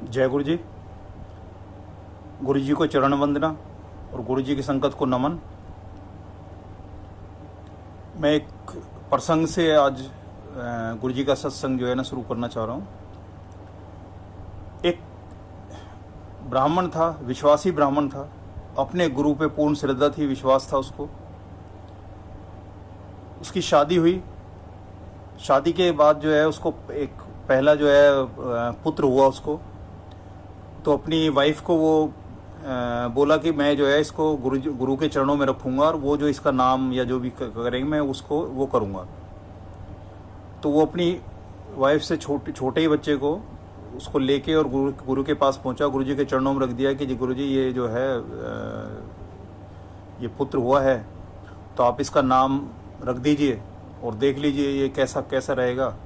जय गुरु जी को चरण वंदना और गुरु जी की संगत को नमन। मैं एक प्रसंग से आज गुरु जी का सत्संग जो है ना शुरू करना चाह रहा हूँ। एक ब्राह्मण था, विश्वासी ब्राह्मण था, अपने गुरु पे पूर्ण श्रद्धा थी, विश्वास था उसको। उसकी शादी हुई। शादी के बाद जो है उसको एक पहला जो है पुत्र हुआ उसको। तो अपनी वाइफ को वो बोला कि मैं जो है इसको गुरु के चरणों में रखूँगा और वो जो इसका नाम या जो भी करेंगे मैं उसको वो करूँगा। तो वो अपनी वाइफ से छोटे ही बच्चे को उसको लेके और गुरु के पास पहुँचा। गुरु जी के चरणों में रख दिया कि जी गुरु जी ये जो है ये पुत्र हुआ है, तो आप इसका नाम रख दीजिए और देख लीजिए ये कैसा रहेगा।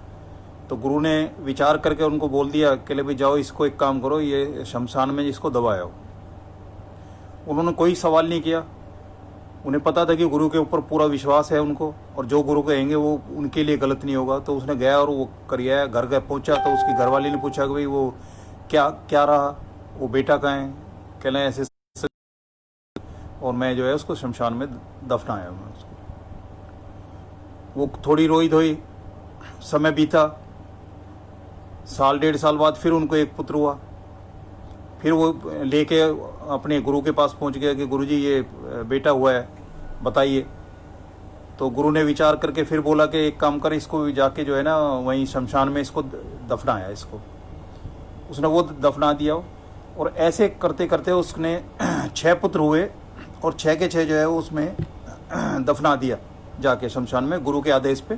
तो गुरु ने विचार करके उनको बोल दिया कि ले भाई जाओ, इसको एक काम करो, ये शमशान में इसको दबाओ। उन्होंने कोई सवाल नहीं किया। उन्हें पता था कि गुरु के ऊपर पूरा विश्वास है उनको, और जो गुरु कहेंगे वो उनके लिए गलत नहीं होगा। तो उसने गया और वो कर आया। घर पहुंचा तो उसकी घरवाली ने पूछा कि भाई वो क्या रहा, वो बेटा कहाँ है? कहना ऐसे, और मैं जो है उसको शमशान में दफनाया मैं उसको। वो थोड़ी रोई धोई, समय बीता। साल डेढ़ साल बाद फिर उनको एक पुत्र हुआ। फिर वो लेके अपने गुरु के पास पहुंच गया कि गुरु जी ये बेटा हुआ है, बताइए। तो गुरु ने विचार करके फिर बोला कि एक काम कर, इसको जाके जो है ना वहीं शमशान में इसको दफनाया। इसको उसने वो दफना दिया। और ऐसे करते करते उसने 6 पुत्र हुए और 6 के 6 जो है उसमें दफना दिया जाके शमशान में, गुरु के आदेश पे।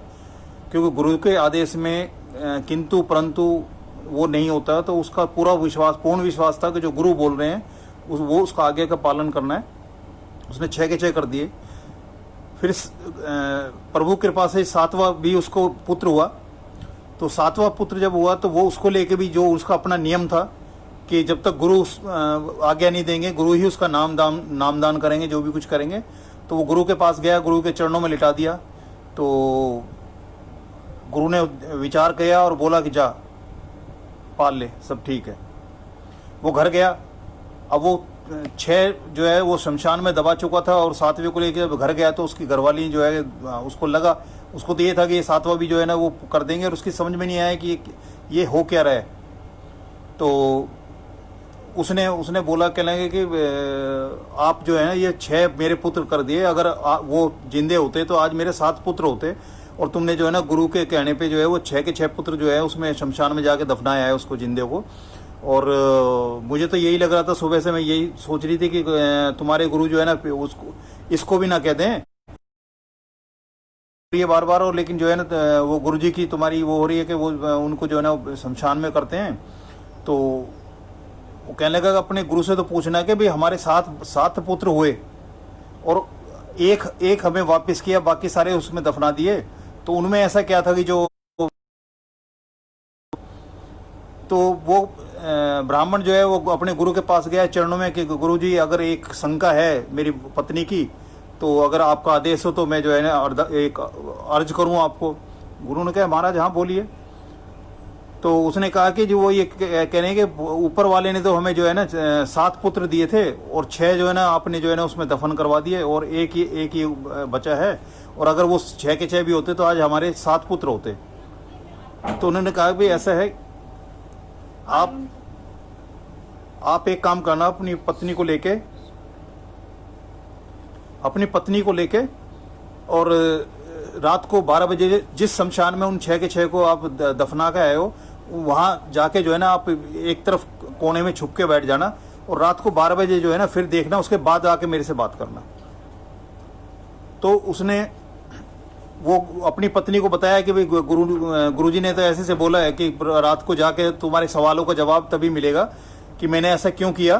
क्योंकि गुरु के आदेश में किंतु परंतु वो नहीं होता। तो उसका पूरा विश्वास, पूर्ण विश्वास था कि जो गुरु बोल रहे हैं वो उसका आगे का पालन करना है। उसने 6 के 6 कर दिए। फिर प्रभु कृपा से 7वां भी उसको पुत्र हुआ। तो 7वां पुत्र जब हुआ तो वो उसको लेके भी जो उसका अपना नियम था कि जब तक गुरु आज्ञा नहीं देंगे, गुरु ही उसका नामदान करेंगे, जो भी कुछ करेंगे। तो वो गुरु के पास गया, गुरु के चरणों में लिटा दिया। तो गुरु ने विचार किया और बोला कि जा पाल ले, सब ठीक है। वो घर गया। अब वो 6 जो है वो शमशान में दबा चुका था और 7वें को लेकर जब घर गया तो उसकी घरवाली जो है उसको लगा, उसको तो ये था कि ये 7वां भी जो है ना वो कर देंगे, और उसकी समझ में नहीं आया कि ये हो क्या रहा है। तो उसने बोला, कहने लगे कि आप जो है ना ये 6 मेरे पुत्र कर दिए, अगर वो जिंदे होते तो आज मेरे 7 पुत्र होते, और तुमने जो है ना गुरु के कहने पे जो है वो 6 के 6 पुत्र जो है उसमें शमशान में जाके दफनाया है उसको, जिंदे को। और मुझे तो यही लग रहा था, सुबह से मैं यही सोच रही थी कि तुम्हारे गुरु जो है ना उसको इसको भी ना कह दें ये बार बार। और लेकिन जो है ना वो गुरु जी की तुम्हारी वो हो रही है कि वो उनको जो है ना शमशान में करते हैं। तो वो कहने लगा अपने गुरु से तो पूछना कि भाई हमारे 7 पुत्र हुए और एक हमें वापस किया, बाकी सारे उसमें दफना दिए। तो उनमें ऐसा क्या था कि जो, तो वो ब्राह्मण जो है वो अपने गुरु के पास गया चरणों में कि गुरु जी अगर एक शंका है मेरी पत्नी की, तो अगर आपका आदेश हो तो मैं जो है ना एक अर्ज करूं आपको। गुरु ने कहा महाराज हाँ बोलिए। तो उसने कहा कि जो वो ये कह रहे हैं कि ऊपर वाले ने तो हमें जो है ना 7 पुत्र दिए थे और 6 जो है ना आपने जो है ना उसमें दफन करवा दिए, और एक ही बचा है, और अगर वो 6 के 6 भी होते तो आज हमारे 7 पुत्र होते। तो उन्होंने कहा भाई ऐसा है, आप एक काम करना, अपनी पत्नी को लेके और रात को 12 बजे जिस शमशान में उन 6 के 6 को आप दफना के आए हो वहां जाके जो है ना आप एक तरफ कोने में छुप के बैठ जाना, और रात को 12 बजे जो है ना फिर देखना, उसके बाद आके मेरे से बात करना। तो उसने वो अपनी पत्नी को बताया कि भाई गुरुजी ने तो ऐसे से बोला है कि रात को जाके तुम्हारे सवालों का जवाब तभी मिलेगा कि मैंने ऐसा क्यों किया,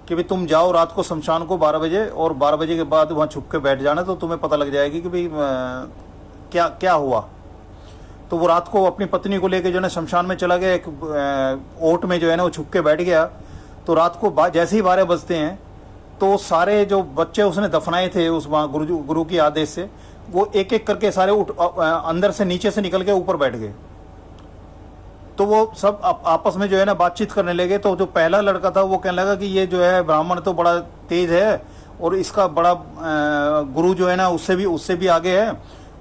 कि भाई तुम जाओ रात को शमशान को 12 बजे और 12 बजे के बाद वहाँ छुप के बैठ जाना, तो तुम्हें पता लग जाएगी कि भाई क्या हुआ। तो वो रात को अपनी पत्नी को लेके जो है ना शमशान में चला गया, एक ओट में जो है ना वो छुप के बैठ गया। तो रात को जैसे ही 12 बजते हैं तो सारे जो बच्चे उसने दफनाए थे उस वहाँ गुरु की आदेश से, वो एक एक करके सारे अंदर से नीचे से निकल के ऊपर बैठ गए। तो वो सब आपस में जो है ना बातचीत करने लगे। तो जो पहला लड़का था वो कहने लगा कि ये जो है ब्राह्मण तो बड़ा तेज है और इसका बड़ा गुरु जो है ना उससे भी आगे है,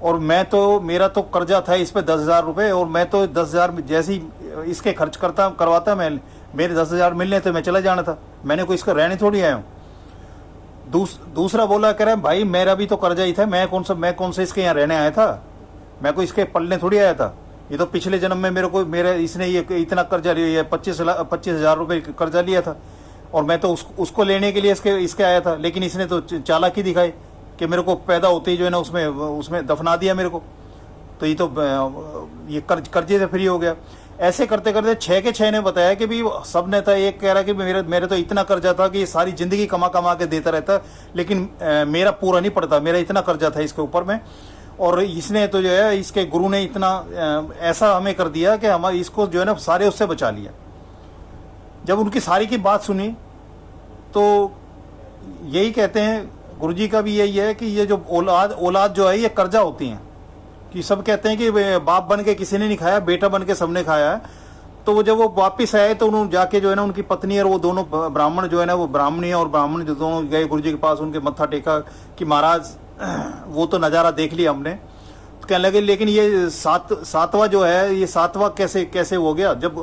और मैं तो मेरा तो कर्जा था इस पे 10,000 रुपये, और मैं तो 10,000 जैसे ही इसके खर्च करवाता मैं मेरे 10,000 मिलने थे, मैं चला जाना था, मैंने कोई इसका रहने थोड़ी आया हूँ। दूसरा बोला, कह रहा है भाई मेरा भी तो कर्जा ही था, मैं कौन सा इसके यहाँ रहने आया था, मैं कोई इसके पलने थोड़ी आया था, ये तो पिछले जन्म में इसने ये इतना कर्जा लिया, 25,000 रुपये कर्जा लिया था, और मैं तो उसको लेने के लिए इसके आया था, लेकिन इसने तो चालाकी दिखाई कि मेरे को पैदा होते ही जो है ना उसमें दफना दिया मेरे को, तो ये कर्जे से फ्री हो गया। ऐसे करते करते 6 के 6 ने बताया कि भाई सब ने था, एक कह रहा कि मेरे तो इतना कर्जा था कि ये सारी जिंदगी कमा कमा के देता रहता, लेकिन मेरा पूरा नहीं पड़ता, मेरा इतना कर्जा था इसके ऊपर में, और इसने तो जो है इसके गुरु ने इतना ऐसा हमें कर दिया कि हम इसको जो है ना सारे उससे बचा लिया। जब उनकी सारी की बात सुनी तो यही कहते हैं, गुरुजी का भी यही है कि ये जो औलाद जो है ये कर्जा होती हैं, कि सब कहते हैं कि बाप बन के किसी ने नहीं खाया, बेटा बन के सबने खाया है। तो वो जब वो वापस आए तो उन्होंने जाके जो है ना उनकी पत्नी और वो दोनों ब्राह्मण जो है ना, वो ब्राह्मणी और ब्राह्मण जो दोनों गए गुरुजी के पास, उनके मत्था टेका कि महाराज वो तो नज़ारा देख लिया हमने। तो कहने लगे लेकिन ये सातवां जो है, ये सातवां कैसे हो गया, जब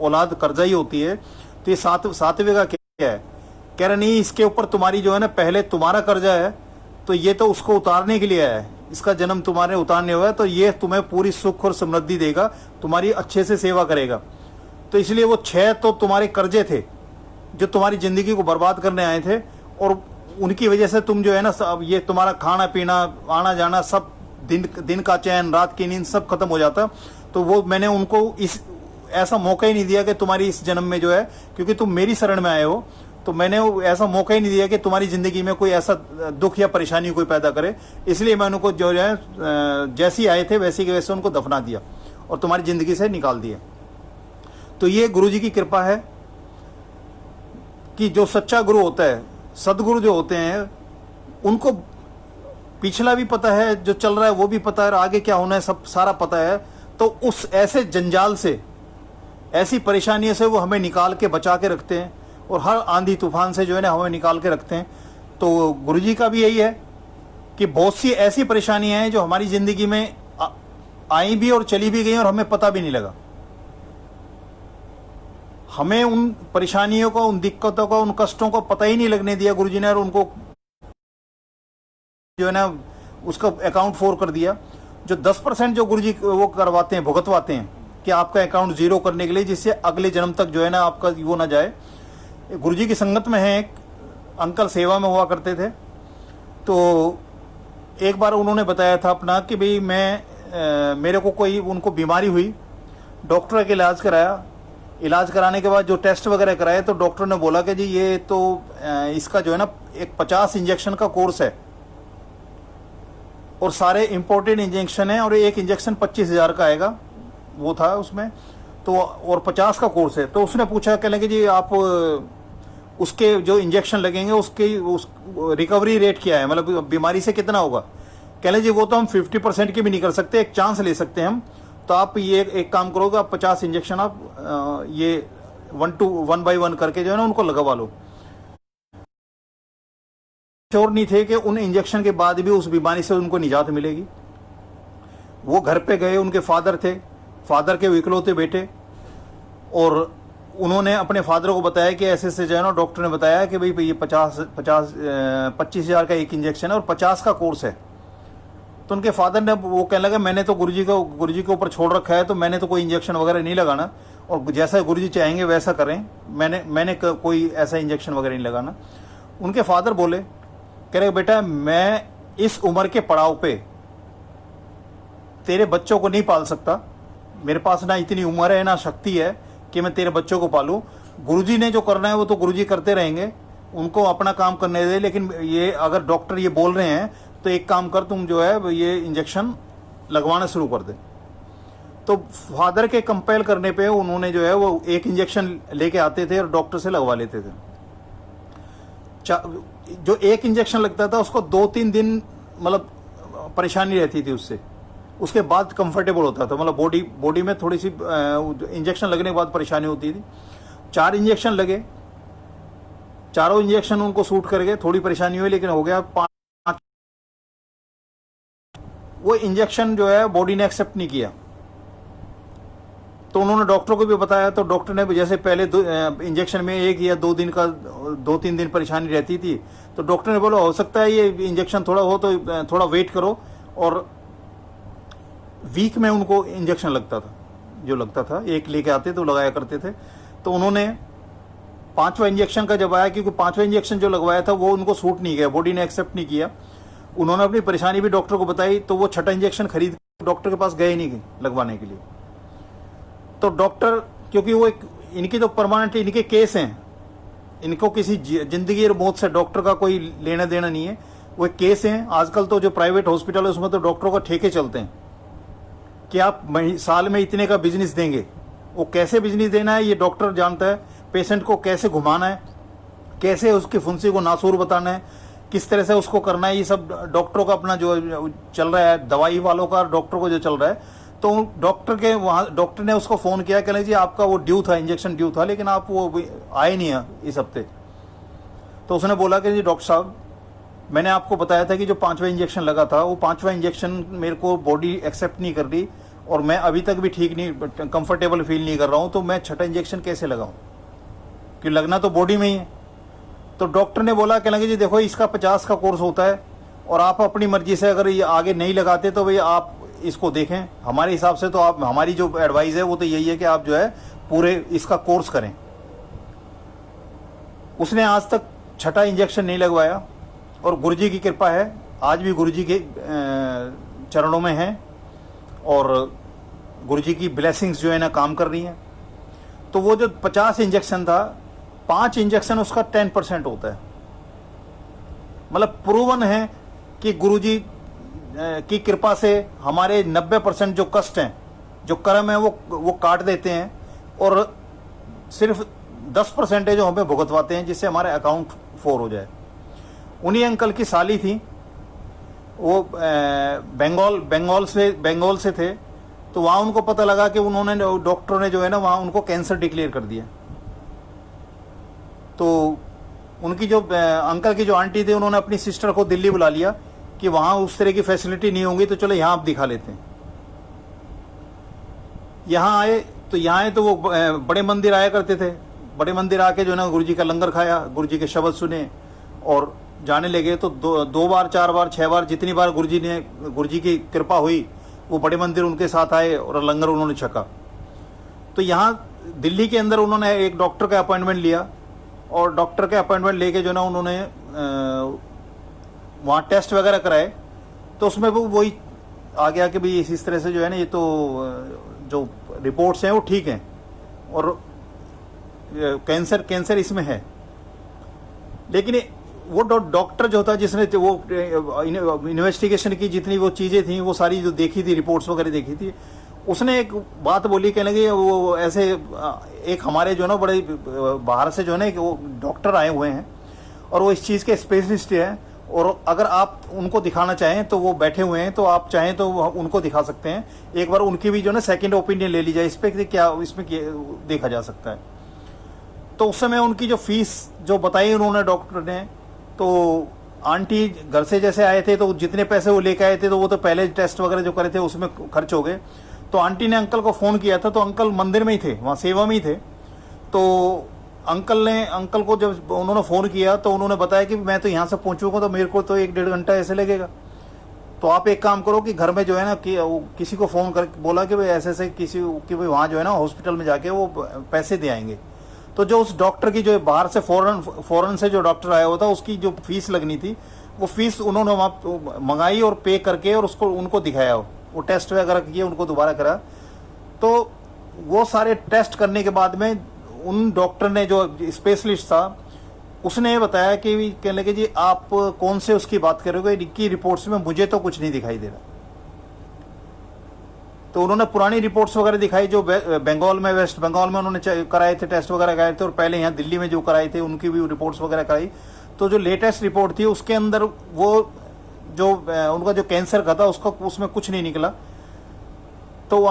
औलाद कर्जा ही होती है तो ये सातवें का क्या है। कह रहे नहीं, इसके ऊपर तुम्हारी जो है ना पहले तुम्हारा कर्जा है, तो ये तो उसको उतारने के लिए है, इसका जन्म तुम्हारे उतारने हुआ है, तो ये तुम्हें पूरी सुख और समृद्धि देगा, तुम्हारी अच्छे से सेवा करेगा। तो इसलिए वो 6 तो तुम्हारे कर्जे थे जो तुम्हारी जिंदगी को बर्बाद करने आए थे, और उनकी वजह से तुम जो है ना सब ये तुम्हारा खाना पीना आना जाना सब दिन का चैन रात की नींद सब खत्म हो जाता। तो वो मैंने उनको ऐसा मौका ही नहीं दिया कि तुम्हारी इस जन्म में जो है, क्योंकि तुम मेरी शरण में आए हो, तो मैंने ऐसा मौका ही नहीं दिया कि तुम्हारी जिंदगी में कोई ऐसा दुख या परेशानी कोई पैदा करे, इसलिए मैं उनको जो है जैसी आए थे वैसी के वैसे उनको दफना दिया और तुम्हारी जिंदगी से निकाल दिया। तो ये गुरुजी की कृपा है कि जो सच्चा गुरु होता है, सदगुरु जो होते हैं, उनको पिछला भी पता है, जो चल रहा है वो भी पता है, आगे क्या होना है सब सारा पता है। तो उस ऐसे जंजाल से, ऐसी परेशानियों से वो हमें निकाल के बचा के रखते हैं, और हर आंधी तूफान से जो है ना हमें निकाल के रखते हैं। तो गुरुजी का भी यही है कि बहुत सी ऐसी परेशानियां हैं जो हमारी जिंदगी में आई भी और चली भी गई और हमें पता भी नहीं लगा। हमें उन परेशानियों को, उन दिक्कतों को, उन कष्टों को पता ही नहीं लगने दिया गुरुजी ने, और उनको जो है ना उसका अकाउंट 4 कर दिया। जो 10% जो गुरुजी वो करवाते हैं, भुगतवाते हैं कि आपका अकाउंट 0 करने के लिए, जिससे अगले जन्म तक जो है ना आपका वो ना जाए। गुरुजी की संगत में है, एक अंकल सेवा में हुआ करते थे, तो एक बार उन्होंने बताया था अपना कि भाई मेरे को कोई उनको बीमारी हुई, डॉक्टर का इलाज कराया, इलाज कराने के बाद जो टेस्ट वगैरह कराए तो डॉक्टर ने बोला कि जी ये तो इसका जो है ना एक 50 इंजेक्शन का कोर्स है, और सारे इम्पोर्टेंट इंजेक्शन है, और एक इंजेक्शन 25,000 का आएगा, वो था उसमें तो, और 50 का कोर्स है। तो उसने पूछा, कह लेंगे जी आप उसके जो इंजेक्शन लगेंगे उसकी रिकवरी रेट क्या है, मतलब बीमारी से कितना होगा। कह लें जी वो तो हम 50% की भी नहीं कर सकते, एक चांस ले सकते हैं हम, तो आप ये एक काम करोगे, आप 50 इंजेक्शन आप ये 1 by 1 करके जो है ना उनको लगवा लो। श्योर नहीं थे कि उन इंजेक्शन के बाद भी उस बीमारी से उनको निजात मिलेगी। वो घर पे गए, उनके फादर थे, फादर के इकलौते बेटे, और उन्होंने अपने फादर को बताया कि ऐसे ऐसे जो है ना डॉक्टर ने बताया कि भाई ये 25,000 का एक इंजेक्शन है और 50 का कोर्स है। तो उनके फादर ने वो कहने लगा मैंने तो गुरुजी के ऊपर छोड़ रखा है, तो मैंने तो कोई इंजेक्शन वगैरह नहीं लगाना, और जैसा गुरुजी चाहेंगे वैसा करें, मैंने कोई ऐसा इंजेक्शन वगैरह नहीं लगाना। उनके फादर बोले, कह रहे बेटा मैं इस उम्र के पड़ाव पे तेरे बच्चों को नहीं पाल सकता, मेरे पास ना इतनी उम्र है ना शक्ति है कि मैं तेरे बच्चों को पालूं। गुरुजी ने जो करना है वो तो गुरुजी करते रहेंगे, उनको अपना काम करने दे, लेकिन ये अगर डॉक्टर ये बोल रहे हैं तो एक काम कर, तुम जो है ये इंजेक्शन लगवाना शुरू कर दे। तो फादर के कंपेल करने पे उन्होंने जो है वो एक इंजेक्शन लेके आते थे और डॉक्टर से लगवा लेते थे। जो एक इंजेक्शन लगता था उसको 2-3 दिन मतलब परेशानी रहती थी उससे, उसके बाद कंफर्टेबल होता था, मतलब बॉडी में थोड़ी सी इंजेक्शन लगने के बाद परेशानी होती थी। 4 इंजेक्शन लगे, चारों इंजेक्शन उनको सूट कर गए, थोड़ी परेशानी हुई लेकिन हो गया 5। वो इंजेक्शन जो है बॉडी ने एक्सेप्ट नहीं किया, तो उन्होंने डॉक्टर को भी बताया, तो डॉक्टर ने जैसे पहले इंजेक्शन में 1 या 2 दिन का 2-3 दिन परेशानी रहती थी, तो डॉक्टर ने बोला हो सकता है ये इंजेक्शन थोड़ा हो तो थोड़ा वेट करो, और वीक में उनको इंजेक्शन लगता था, जो लगता था 1 लेके आते तो लगाया करते थे। तो उन्होंने 5वां इंजेक्शन का जब आया, क्योंकि 5वां इंजेक्शन जो लगवाया था वो उनको सूट नहीं किया, बॉडी ने एक्सेप्ट नहीं किया, उन्होंने अपनी परेशानी भी डॉक्टर को बताई, तो वो 6ठा इंजेक्शन खरीद डॉक्टर के पास गए नहीं लगवाने के लिए। तो डॉक्टर, क्योंकि वो इनकी तो परमानेंट इनके केस हैं, इनको किसी जिंदगी और मौत से डॉक्टर का कोई लेना देना नहीं है, वो एक केस हैं। आजकल तो जो प्राइवेट हॉस्पिटल है उसमें तो डॉक्टरों का ठेके चलते हैं कि आप साल में इतने का बिजनेस देंगे। वो कैसे बिजनेस देना है ये डॉक्टर जानता है, पेशेंट को कैसे घुमाना है, कैसे उसकी फुंसी को नासूर बताना है, किस तरह से उसको करना है, ये सब डॉक्टरों का अपना जो चल रहा है, दवाई वालों का डॉक्टर को जो चल रहा है। तो डॉक्टर के वहाँ डॉक्टर ने उसको फ़ोन किया, कहने जी आपका वो ड्यू था, इंजेक्शन ड्यू था, लेकिन आप वो आए नहीं है इस हफ्ते। तो उसने बोला कि जी डॉक्टर साहब, मैंने आपको बताया था कि जो 5वां इंजेक्शन लगा था, वो 5वां इंजेक्शन मेरे को बॉडी एक्सेप्ट नहीं कर रही, और मैं अभी तक भी ठीक नहीं, कंफर्टेबल फील नहीं कर रहा हूँ, तो मैं 6ठा इंजेक्शन कैसे लगाऊं, कि लगना तो बॉडी में ही है। तो डॉक्टर ने बोला कि लगे जी देखो, इसका 50 का कोर्स होता है, और आप अपनी मर्जी से अगर ये आगे नहीं लगाते तो भाई आप इसको देखें, हमारे हिसाब से तो आप, हमारी जो एडवाइस है वो तो यही है कि आप जो है पूरे इसका कोर्स करें। उसने आज तक 6ठा इंजेक्शन नहीं लगवाया, और गुरुजी की कृपा है, आज भी गुरुजी के चरणों में है, और गुरुजी की ब्लेसिंग्स जो है ना काम कर रही हैं। तो वो जो 50 इंजेक्शन था, 5 इंजेक्शन उसका 10% होता है, मतलब प्रूवन है कि गुरुजी की कृपा से हमारे 90% जो कष्ट हैं, जो कर्म है, वो काट देते हैं, और सिर्फ 10% है जो हमें भुगतवाते हैं, जिससे हमारे अकाउंट 4 हो जाए। उन्हीं अंकल की साली थी, वो बंगाल से थे, तो वहाँ उनको पता लगा कि उन्होंने, डॉक्टरों ने जो है ना वहाँ उनको कैंसर डिक्लेयर कर दिया। तो उनकी जो अंकल की जो आंटी थी, उन्होंने अपनी सिस्टर को दिल्ली बुला लिया कि वहाँ उस तरह की फैसिलिटी नहीं होंगी, तो चलो यहाँ आप दिखा लेते हैं। यहाँ आए तो वो बड़े मंदिर आया करते थे, बड़े मंदिर आके जो है ना गुरुजी का लंगर खाया, गुरुजी के शब्द सुने और जाने लगे। तो 2 बार 4 बार 6 बार जितनी बार गुरुजी की कृपा हुई, वो बड़े मंदिर उनके साथ आए और लंगर उन्होंने छका। तो यहाँ दिल्ली के अंदर उन्होंने एक डॉक्टर का अपॉइंटमेंट लिया, और डॉक्टर के अपॉइंटमेंट लेके जो ना उन्होंने वहाँ टेस्ट वगैरह कराए, तो उसमें वो वही आ गया कि भाई इस तरह से जो है ना, ये तो जो रिपोर्ट्स हैं वो ठीक हैं, और कैंसर इसमें है। लेकिन वो डॉक्टर जो था, जिसने वो इन्वेस्टिगेशन की जितनी वो चीज़ें थी, वो सारी जो देखी थी, रिपोर्ट्स वगैरह देखी थी, उसने एक बात बोली, कहने लगी वो ऐसे एक हमारे जो ना बड़े बाहर से जो है ना वो डॉक्टर आए हुए हैं, और वो इस चीज़ के स्पेशलिस्ट हैं, और अगर आप उनको दिखाना चाहें तो वो बैठे हुए हैं, तो आप चाहें तो उनको दिखा सकते हैं। एक बार उनकी भी जो ना सेकंड ओपिनियन ले ली जाए इस पर, क्या इसमें देखा जा सकता है। तो उस समय उनकी जो फीस जो बताई उन्होंने डॉक्टर ने, तो आंटी घर से जैसे आए थे, तो जितने पैसे वो लेके आए थे, तो वो तो पहले टेस्ट वगैरह जो करे थे उसमें खर्च हो गए। तो आंटी ने अंकल को फ़ोन किया था, तो अंकल मंदिर में ही थे, वहाँ सेवा में ही थे। तो अंकल को जब उन्होंने फ़ोन किया, तो उन्होंने बताया कि मैं तो यहाँ से पहुँचूंगा तो मेरे को तो 1-1.5 घंटा ऐसे लगेगा, तो आप एक काम करो कि घर में जो है ना कि किसी को फ़ोन कर बोला कि भाई ऐसे किसी कि भाई वहाँ जो है ना हॉस्पिटल में जाके वो पैसे दे आएंगे। तो जो उस डॉक्टर की जो बाहर से फॉरेन से जो डॉक्टर आया हुआ था, उसकी जो फीस लगनी थी, वो फीस उन्होंने वहाँ मंगाई और पे करके, और उसको उनको दिखाया, वो टेस्ट वगैरह किए, उनको दोबारा करा। तो वो सारे टेस्ट करने के बाद में उन डॉक्टर ने, जो स्पेशलिस्ट था, उसने ये बताया कि कहने लगे जी आप कौन से उसकी बात करोगे, इनकी रिपोर्ट्स में मुझे तो कुछ नहीं दिखाई दे रहा। तो उन्होंने पुरानी रिपोर्ट्स वगैरह दिखाई, जो बंगाल में, वेस्ट बंगाल में उन्होंने कराए थे, टेस्ट वगैरह कराए थे, और पहले यहाँ दिल्ली में जो कराए थे उनकी भी रिपोर्ट्स वगैरह कराई। तो जो लेटेस्ट रिपोर्ट थी उसके अंदर वो जो उनका जो कैंसर का था उसमें कुछ नहीं निकला। तो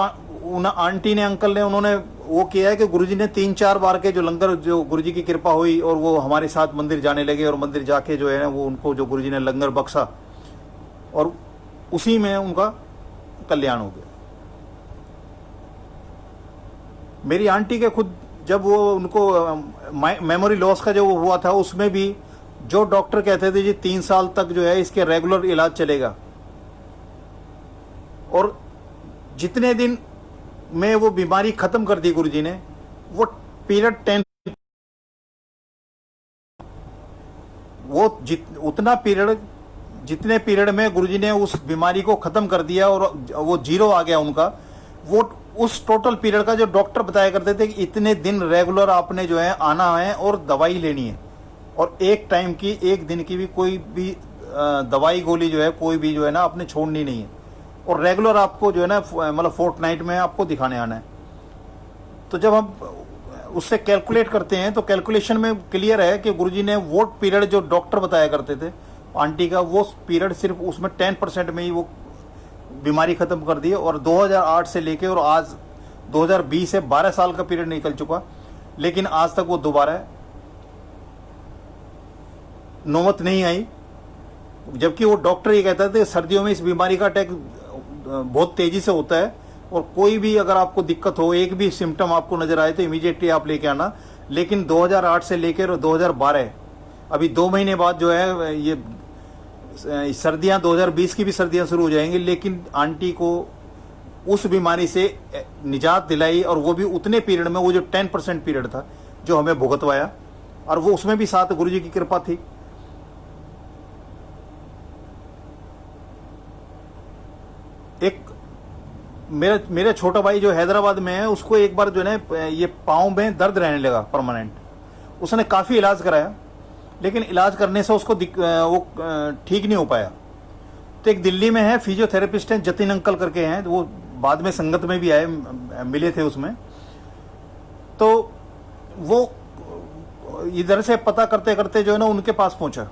उन आंटी ने, अंकल ने, उन्होंने वो किया है कि गुरुजी ने 3-4 बार के जो लंगर, जो गुरुजी की कृपा हुई और वो हमारे साथ मंदिर जाने लगे, और मंदिर जाके जो है ना वो उनको जो गुरुजी ने लंगर बख्शा, और उसी में उनका कल्याण हो गया। मेरी आंटी के खुद जब वो उनको मेमोरी लॉस का जो हुआ था, उसमें भी जो डॉक्टर कहते थे जी 3 साल तक जो है इसके रेगुलर इलाज चलेगा, और जितने दिन में वो बीमारी खत्म कर दी गुरुजी ने, वो पीरियड 10, वो उतना पीरियड, जितने पीरियड में गुरुजी ने उस बीमारी को खत्म कर दिया और वो 0 आ गया उनका, वो उस टोटल पीरियड का जो डॉक्टर बताया करते थे कि इतने दिन रेगुलर आपने जो है आना है और दवाई लेनी है, और एक टाइम की, एक दिन की भी कोई भी दवाई गोली जो है कोई भी जो है ना आपने छोड़नी नहीं है, और रेगुलर आपको जो है ना मतलब फोर्टनाइट में आपको दिखाने आना है। तो जब हम उससे कैलकुलेट करते हैं तो कैलकुलेशन में क्लियर है कि गुरुजी ने वो पीरियड जो डॉक्टर बताया करते थे आंटी का, वो पीरियड सिर्फ उसमें 10% में ही वो बीमारी खत्म कर दी, और 2008 से लेके और आज 2020 से 12 साल का पीरियड निकल चुका, लेकिन आज तक वो दोबारा नौबत नहीं आई। जबकि वो डॉक्टर ये कहता था सर्दियों में इस बीमारी का अटैक बहुत तेजी से होता है, और कोई भी अगर आपको दिक्कत हो, एक भी सिम्टम आपको नजर आए तो इमीडिएटली आप लेके आना। लेकिन 2008 से लेकर 2012, अभी 2 महीने बाद जो है ये सर्दियां, 2020 की भी सर्दियां शुरू हो जाएंगी, लेकिन आंटी को उस बीमारी से निजात दिलाई, और वो भी उतने पीरियड में, वो जो 10% पीरियड था जो हमें भुगतवाया, और वो उसमें भी साथ गुरुजी की कृपा थी। एक मेरा छोटा भाई जो हैदराबाद में है, उसको एक बार जो है ये पाँव में दर्द रहने लगा परमानेंट। उसने काफ़ी इलाज कराया, लेकिन इलाज करने से उसको वो ठीक नहीं हो पाया। तो एक दिल्ली में है फिजियोथेरेपिस्ट हैं, जतिन अंकल करके हैं, वो बाद में संगत में भी आए, मिले थे उसमें। तो वो इधर से पता करते करते जो है ना उनके पास पहुंचा।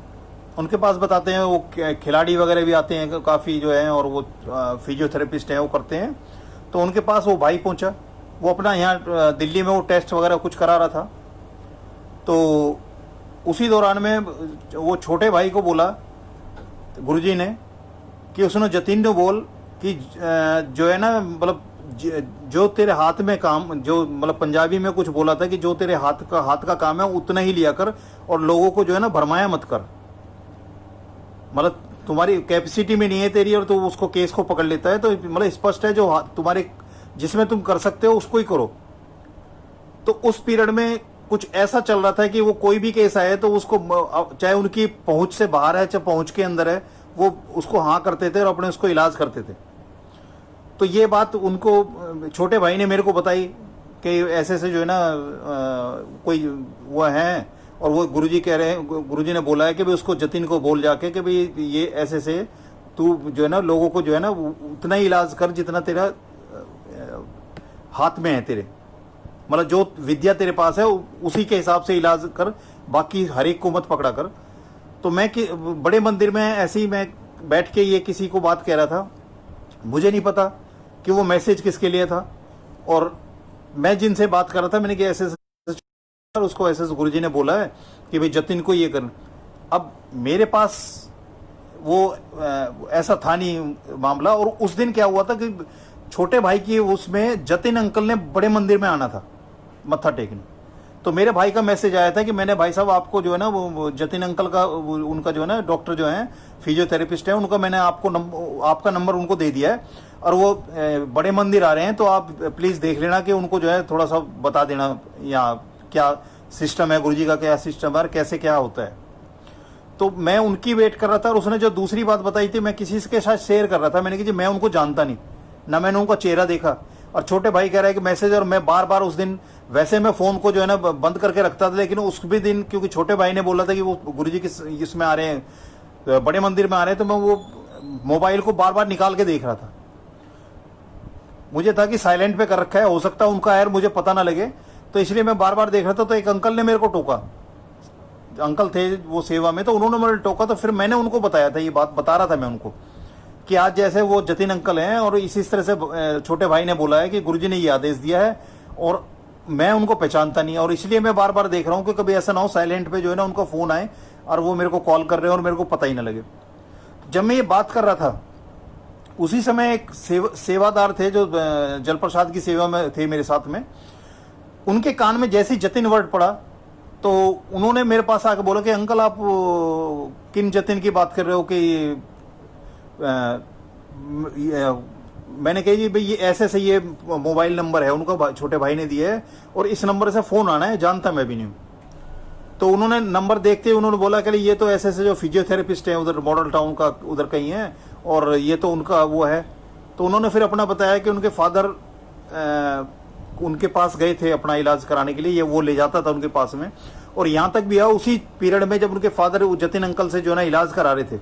उनके पास बताते हैं वो खिलाड़ी वगैरह भी आते हैं काफ़ी जो है, और वो फिजियोथेरेपिस्ट हैं, वो करते हैं। तो उनके पास वो भाई पहुंचा, वो अपना यहाँ दिल्ली में वो टेस्ट वगैरह कुछ करा रहा था। तो उसी दौरान में वो छोटे भाई को बोला गुरुजी ने कि उसने जतिन ने बोल कि जो है ना मतलब जो तेरे हाथ में काम, जो मतलब पंजाबी में कुछ बोला था कि जो तेरे हाथ का काम है उतना ही लिया कर, और लोगों को जो है ना भरमाया मत कर। मतलब तुम्हारी कैपेसिटी में नहीं है तेरी, और तू उसको केस को पकड़ लेता है। तो मतलब स्पष्ट है, जो तुम्हारे जिसमें तुम कर सकते हो उसको ही करो। तो उस पीरियड में कुछ ऐसा चल रहा था कि वो कोई भी केस आए तो उसको, चाहे उनकी पहुंच से बाहर है चाहे पहुंच के अंदर है, वो उसको हाँ करते थे और अपने उसको इलाज करते थे। तो ये बात उनको छोटे भाई ने मेरे को बताई कि ऐसे ऐसे जो है ना कोई वो है, और वो गुरुजी कह रहे हैं, गुरुजी ने बोला है कि भाई उसको जतिन को बोल जाके कि भाई ये ऐसे से तू जो है ना लोगों को जो है ना उतना ही इलाज कर जितना तेरा हाथ में है तेरे, मतलब जो विद्या तेरे पास है उसी के हिसाब से इलाज कर, बाकी हर एक को मत पकड़ा कर। तो मैं कि बड़े मंदिर में ऐसे ही मैं बैठ के ये किसी को बात कह रहा था, मुझे नहीं पता कि वो मैसेज किसके लिए था, और मैं जिनसे बात कर रहा था मैंने कि ऐसे उसको ऐसे गुरुजी ने बोला है कि भाई जतिन को ये कर। अब मेरे पास वो ऐसा था नहीं मामला, और उस दिन क्या हुआ था कि छोटे भाई की उसमें जतिन अंकल ने बड़े मंदिर में आना था मत्था टेकने। तो मेरे भाई का मैसेज आया था कि मैंने भाई साहब आपको जो है ना वो जतिन अंकल का उनका जो है ना डॉक्टर जो है फिजियोथेरेपिस्ट है, उनका मैंने आपका नंबर उनको दे दिया है, और वो बड़े मंदिर आ रहे हैं, तो आप प्लीज़ देख लेना कि उनको जो है थोड़ा सा बता देना यहाँ क्या सिस्टम है, गुरुजी का क्या सिस्टम है, कैसे क्या होता है। तो मैं उनकी वेट कर रहा था, और उसने जो दूसरी बात बताई थी मैं किसी के साथ शेयर कर रहा था। मैंने कहा जी मैं उनको जानता नहीं, ना मैंने उनका चेहरा देखा, और छोटे भाई कह रहा है कि मैसेज, और मैं बार बार उस दिन वैसे मैं फ़ोन को जो है ना बंद करके रखता था, लेकिन उस भी दिन क्योंकि छोटे भाई ने बोला था कि वो गुरुजी की इसमें आ रहे हैं, बड़े मंदिर में आ रहे हैं, तो मैं वो मोबाइल को बार बार निकाल के देख रहा था। मुझे था कि साइलेंट पे कर रखा है, हो सकता है उनका यार मुझे पता ना लगे, तो इसलिए मैं बार बार देख रहा था। तो एक अंकल ने मेरे को टोका, अंकल थे वो सेवा में, तो उन्होंने मेरे टोका, तो फिर मैंने उनको बताया था, ये बात बता रहा था मैं उनको कि आज जैसे वो जतिन अंकल हैं और इसी तरह से छोटे भाई ने बोला है कि गुरुजी ने ये आदेश दिया है और मैं उनको पहचानता नहीं, और इसलिए मैं बार बार देख रहा हूँ कि कभी ऐसा ना हो साइलेंट पे जो है ना उनका फ़ोन आए और वो मेरे को कॉल कर रहे हैं और मेरे को पता ही ना लगे। जब मैं ये बात कर रहा था उसी समय एक सेवादार थे जो जल प्रसाद की सेवा में थे मेरे साथ में, उनके कान में जैसे ही जतिन वर्ड पड़ा तो उन्होंने मेरे पास आकर बोला कि अंकल आप किन जतिन की बात कर रहे हो कि मैंने कही जी भाई ये ऐसे से ये मोबाइल नंबर है उनका, छोटे भाई ने दिया है और इस नंबर से फ़ोन आना है, जानता मैं भी नहीं हूँ। तो उन्होंने नंबर देखते ही उन्होंने बोला कि ये तो ऐसे ऐसे जो फिजियोथेरेपिस्ट हैं उधर मॉडल टाउन का उधर कहीं है और ये तो उनका वो है। तो उन्होंने फिर अपना बताया कि उनके फादर उनके पास गए थे अपना इलाज कराने के लिए, ये वो ले जाता था उनके पास में। और यहाँ तक भी है उसी पीरियड में जब उनके फादर जतिन अंकल से जो है ना इलाज करा रहे थे,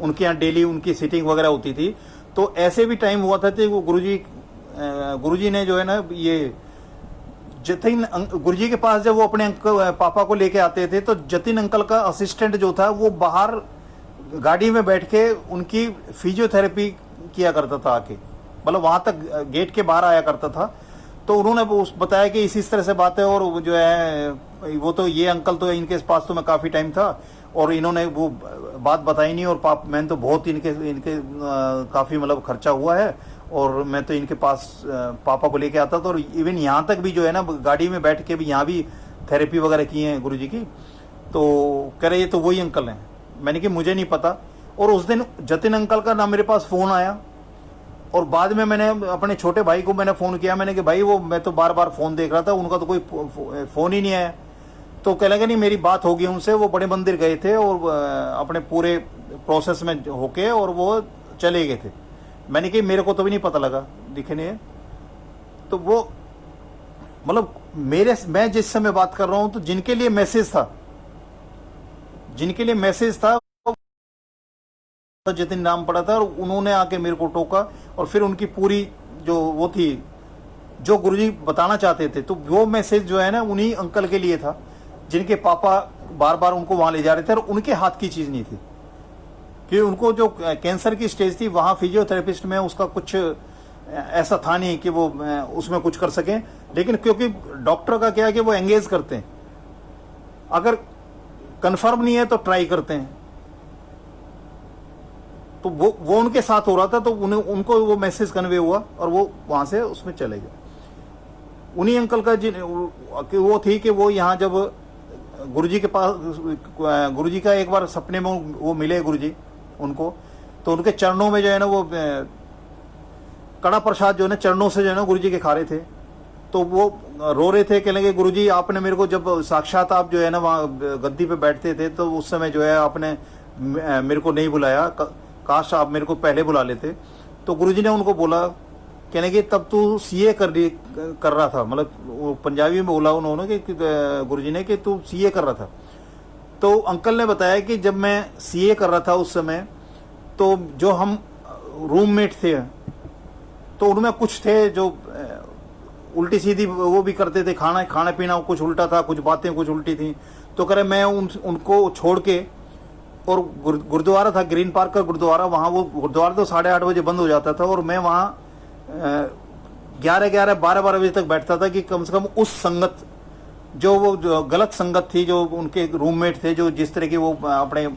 उनके यहाँ डेली उनकी सिटिंग वगैरह होती थी। तो ऐसे भी टाइम हुआ था कि वो गुरुजी ने जो है ना ये जतिन गुरुजी के पास जब वो अपने अंकल पापा को लेके आते थे तो जतिन अंकल का असिस्टेंट जो था वो बाहर गाड़ी में बैठ के उनकी फिजियोथेरेपी किया करता था आके, मतलब वहां तक गेट के बाहर आया करता था। तो उन्होंने बताया कि इसी तरह से बात है और जो है वो तो ये अंकल तो इनके पास तो मैं काफ़ी टाइम था और इन्होंने वो बात बताई नहीं और मैंने तो बहुत इनके काफ़ी मतलब खर्चा हुआ है और मैं तो इनके पास पापा को लेके आता था और इवन यहाँ तक भी जो है ना गाड़ी में बैठ के भी यहाँ भी थेरेपी वगैरह की है गुरुजी की। तो कह रहे ये तो वही अंकल हैं। मैंने कि मुझे नहीं पता। और उस दिन जतिन अंकल का ना मेरे पास फ़ोन आया और बाद में मैंने अपने छोटे भाई को मैंने फ़ोन किया, मैंने कि भाई वो मैं तो बार बार फ़ोन देख रहा था, उनका तो कोई फ़ोन ही नहीं आया। तो कह लगा नहीं मेरी बात होगी उनसे, वो बड़े मंदिर गए थे और अपने पूरे प्रोसेस में होके और वो चले गए थे। मैंने कि मेरे को तो भी नहीं पता लगा दिखने। तो वो मतलब मैं जिस समय बात कर रहा हूँ तो जिनके लिए मैसेज था जतिन नाम पड़ा था और उन्होंने आके मेरे को टोका और फिर उनकी पूरी जो वो थी जो गुरुजी बताना चाहते थे तो वो मैसेज जो है ना उन्हीं अंकल के लिए था जिनके पापा बार बार उनको वहां ले जा रहे थे और उनके हाथ की चीज नहीं थी कि उनको जो कैंसर की स्टेज थी वहां फिजियोथेरेपिस्ट में उसका कुछ ऐसा था नहीं कि वो उसमें कुछ कर सकें। लेकिन क्योंकि डॉक्टर का क्या है कि वो एंगेज करते हैं, अगर कंफर्म नहीं है तो ट्राई करते हैं। तो वो उनके साथ हो रहा था तो उनको वो मैसेज कन्वे हुआ और वो वहां से उसमें चले गए। उन्हीं अंकल का वो थी कि वो यहाँ जब गुरुजी के पास गुरुजी का एक बार सपने में वो मिले गुरुजी उनको, तो उनके चरणों में जो है ना वो कड़ा प्रसाद जो है ना चरणों से जो है ना गुरुजी के खा रहे थे। तो वो रो रहे थे, कहने लगे गुरुजी आपने मेरे को जब साक्षात आप जो है ना वहाँ गद्दी पे बैठते थे तो उस समय जो है आपने मेरे को नहीं बुलाया, काश आप मेरे को पहले बुला लेते। तो गुरुजी ने उनको बोला, कहने कि तब तू सीए कर रहा था, मतलब वो पंजाबी में बोला उन्होंने कि गुरुजी ने कि तू सीए कर रहा था। तो अंकल ने बताया कि जब मैं सीए कर रहा था उस समय तो जो हम रूममेट थे तो उनमें कुछ थे जो उल्टी सीधी वो भी करते थे, खाना पीना कुछ उल्टा था, कुछ बातें कुछ उल्टी थी। तो कह रहे मैं उनको छोड़ के, और गुरुद्वारा था ग्रीन पार्क का गुरुद्वारा, वहाँ वो गुरुद्वारा तो 8:30 बजे बंद हो जाता था और मैं वहाँ 11 12 बजे तक बैठता था कि कम से कम उस संगत जो गलत संगत थी जो उनके रूममेट थे जो जिस तरह की वो अपने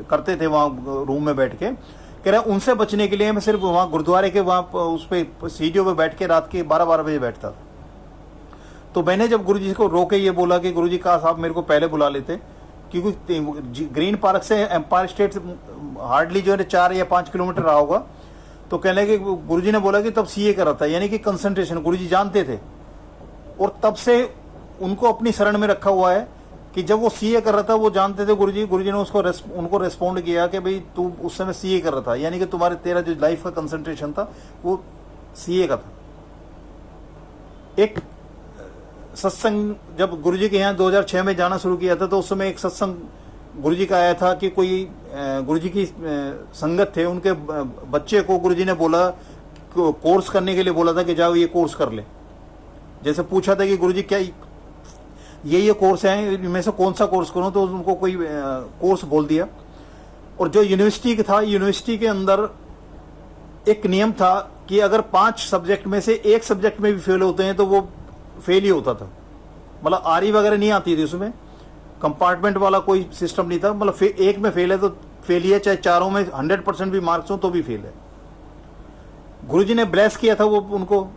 करते थे वहाँ रूम में बैठ के, कह रहे उनसे बचने के लिए मैं सिर्फ वहाँ गुरुद्वारे के वहाँ उस पर सीढ़ियों पे बैठ के रात के 12 बजे बैठता था। तो मैंने जब गुरुजी को रोके ये बोला कि गुरुजी काश आप मेरे को पहले बुला लेते, क्योंकि ग्रीन पार्क से एम्पायर स्टेट हार्डली जो है 4 या 5 किलोमीटर रहा होगा। तो कहने लगे गुरुजी ने बोला कि तब सीए कर रहा था, यानी कि कंसंट्रेशन गुरुजी जानते थे और तब से उनको अपनी शरण में रखा हुआ है कि जब वो सीए कर रहा था वो जानते थे गुरुजी ने उनको रेस्पॉन्ड किया कि भाई तू उस समय सीए कर रहा था, यानी कि तेरा जो लाइफ का कंसंट्रेशन था वो सीए का था। एक सत्संग जब गुरुजी के यहाँ 2006 में जाना शुरू किया था तो उस समय एक सत्संग गुरुजी का आया था कि कोई गुरुजी की संगत थे, उनके बच्चे को गुरुजी ने बोला कोर्स करने के लिए बोला था कि जाओ ये कोर्स कर ले। जैसे पूछा था कि गुरुजी क्या ये कोर्स है इनमें से कौन सा कोर्स करूं, तो उनको कोई कोर्स बोल दिया। और जो यूनिवर्सिटी का था, यूनिवर्सिटी के अंदर एक नियम था कि अगर 5 सब्जेक्ट में से एक सब्जेक्ट में भी फेल होते हैं तो वो फेल ही होता था। मतलब आरी वगैरह नहीं आती थी उसमें, कंपार्टमेंट वाला कोई सिस्टम नहीं था। मतलब एक में फेल है तो फेल ही है, चाहे चारों में 100% भी मार्क्स हो तो भी फेल है। गुरुजी ने ब्लेस किया था वो उनको,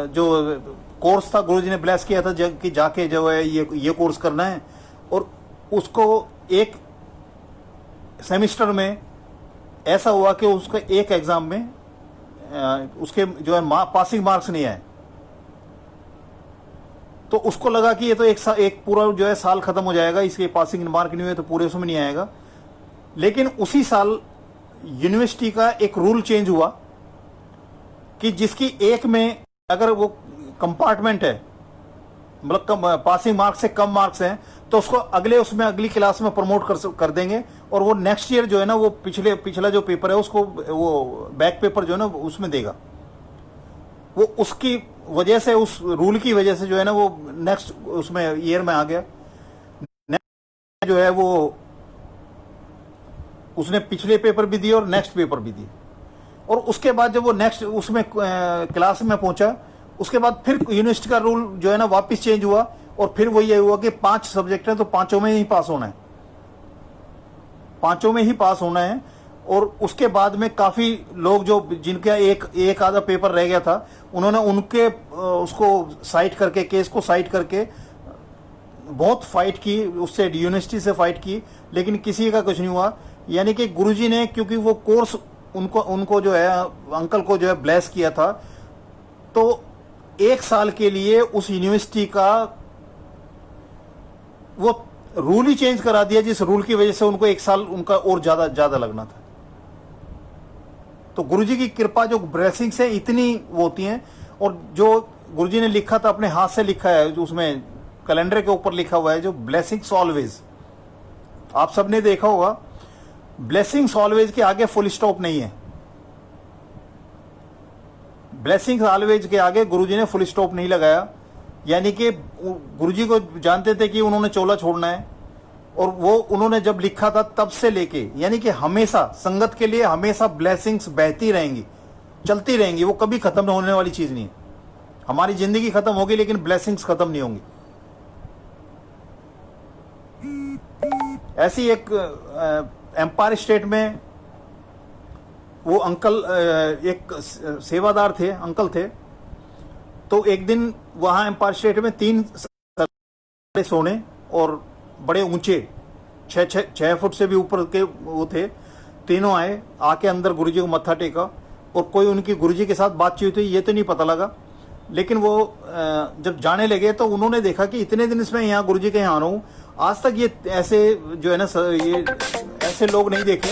जो कोर्स था गुरुजी ने ब्लेस किया था कि जाके जो है ये कोर्स करना है। और उसको एक सेमिस्टर में ऐसा हुआ कि उसका एक एग्जाम में उसके जो है पासिंग मार्क्स नहीं आए। तो उसको लगा कि ये तो एक पूरा जो है साल खत्म हो जाएगा, इसके पासिंग मार्क नहीं हुए तो पूरे उसमें नहीं आएगा। लेकिन उसी साल यूनिवर्सिटी का एक रूल चेंज हुआ कि जिसकी एक में अगर वो कंपार्टमेंट है, मतलब पासिंग मार्क्स से कम मार्क्स हैं, तो उसको अगली क्लास में प्रमोट कर देंगे। और वो नेक्स्ट ईयर जो है ना वो पिछला जो पेपर है उसको वो बैक पेपर जो है ना उसमें देगा। वो उसकी वजह से, उस रूल की वजह से जो है ना वो नेक्स्ट उसमें ईयर में आ गया। जो है वो उसने पिछले पेपर भी दिए और नेक्स्ट पेपर भी दिए। और उसके बाद जब वो नेक्स्ट उसमें क्लास में पहुंचा, उसके बाद फिर यूनिवर्सिटी का रूल जो है ना वापस चेंज हुआ। और फिर वो ये हुआ कि 5 सब्जेक्ट हैं तो 5 में ही पास होना है, 5 में ही पास होना है। और उसके बाद में काफी लोग जो जिनका एक आधा पेपर रह गया था, उन्होंने उनके उसको साइट करके, केस को साइट करके बहुत फाइट की, उससे यूनिवर्सिटी से फाइट की, लेकिन किसी का कुछ नहीं हुआ। यानी कि गुरुजी ने, क्योंकि वो कोर्स उनको जो है अंकल को जो है ब्लेस किया था, तो 1 साल के लिए उस यूनिवर्सिटी का वो रूल ही चेंज करा दिया, जिस रूल की वजह से उनको 1 साल उनका और ज्यादा लगना था। तो गुरुजी की कृपा, जो ब्लेसिंग्स है इतनी वो होती हैं। और जो गुरुजी ने लिखा था, अपने हाथ से लिखा है, जो उसमें कैलेंडर के ऊपर लिखा हुआ है, जो ब्लेसिंग्स ऑलवेज, आप सबने देखा होगा, ब्लेसिंग्स ऑलवेज के आगे फुल स्टॉप नहीं है। ब्लेसिंग्स ऑलवेज के आगे गुरुजी ने फुल स्टॉप नहीं लगाया। यानी कि गुरुजी को जानते थे कि उन्होंने चोला छोड़ना है, और वो उन्होंने जब लिखा था तब से लेके, यानी कि हमेशा संगत के लिए हमेशा ब्लेसिंग्स बहती रहेंगी, चलती रहेंगी, वो कभी खत्म होने वाली चीज नहीं है। हमारी जिंदगी खत्म होगी लेकिन ब्लेसिंग्स खत्म नहीं होंगी। ऐसी एक एम्पायर स्टेट में वो अंकल, एक सेवादार थे, अंकल थे। तो एक दिन वहां एम्पायर स्टेट में 3 सोने और बड़े ऊंचे 6 फुट से भी ऊपर के वो थे, तीनों आए, आके अंदर गुरुजी को मत्था टेका। और कोई उनकी गुरुजी के साथ बातचीत हुई ये तो नहीं पता लगा, लेकिन वो जब जाने लगे तो उन्होंने देखा कि इतने दिन से मैं यहाँ गुरुजी के यहाँ आ रहा हूँ, आज तक ये ऐसे जो है ना ये ऐसे लोग नहीं देखे।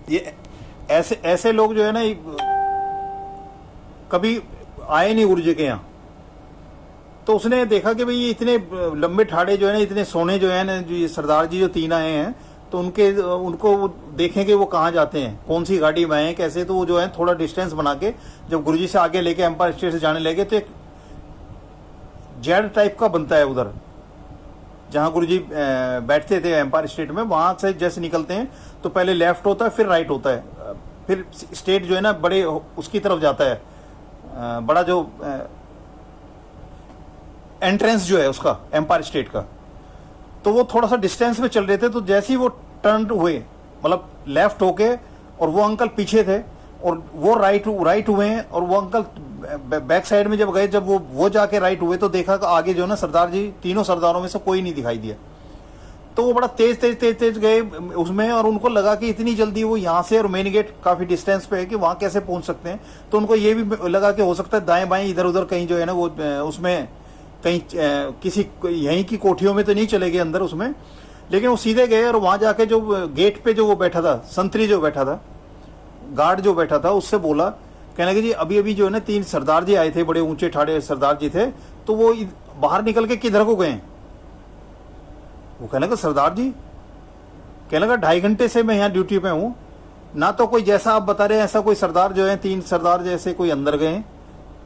ये ऐसे लोग जो है ना कभी आए नहीं गुरुजी के यहाँ। तो उसने देखा कि भाई ये इतने लंबे ठाड़े जो है ना, इतने सोने जो है ना, जो ये सरदार जी जो 3 आए हैं, तो उनको देखेंगे वो कहाँ जाते हैं, कौन सी गाड़ी में आए हैं, कैसे। तो वो जो है थोड़ा डिस्टेंस बना के जब गुरुजी से आगे लेके एम्पायर स्टेट से जाने लगे, तो एक जेड टाइप का बनता है उधर जहाँ गुरुजी बैठते थे एम्पायर स्टेट में। वहां से जैसे निकलते हैं तो पहले लेफ्ट होता है, फिर राइट होता है, फिर स्टेट जो है ना बड़े उसकी तरफ जाता है, बड़ा जो एंट्रेंस जो है उसका एम्पायर स्टेट का। तो वो थोड़ा सा डिस्टेंस में चल रहे थे, तो जैसे ही वो टर्न हुए, मतलब लेफ्ट होके, और वो अंकल पीछे थे और वो राइट हुए हैं, और वो अंकल बैक साइड में जब गए, जब वो जाके राइट हुए तो देखा कि आगे जो है ना सरदार जी, तीनों सरदारों में से कोई नहीं दिखाई दिया। तो वो बड़ा तेज गए उसमें, और उनको लगा कि इतनी जल्दी वो यहाँ से, और मेन गेट काफी डिस्टेंस पे है, कि वहां कैसे पहुंच सकते हैं। तो उनको ये भी लगा कि हो सकता है दाएं बाएं इधर उधर कहीं जो है ना वो उसमें कहीं किसी यहीं की कोठियों में तो नहीं चले गए अंदर उसमें। लेकिन वो सीधे गए और वहां जाके जो गेट पे जो वो बैठा था, संतरी जो बैठा था, गार्ड जो बैठा था, उससे बोला, कहने लगे जी अभी जो है ना 3 सरदार जी आए थे, बड़े ऊंचे ठाड़े सरदार जी थे, तो वो बाहर निकल के किधर को गए। वो कहने लगा सरदार जी, कहने लगा 2.5 घंटे से मैं यहाँ ड्यूटी पे हूँ, ना तो कोई जैसा आप बता रहे हैं ऐसा कोई सरदार जो है 3 सरदार जैसे कोई अंदर गए,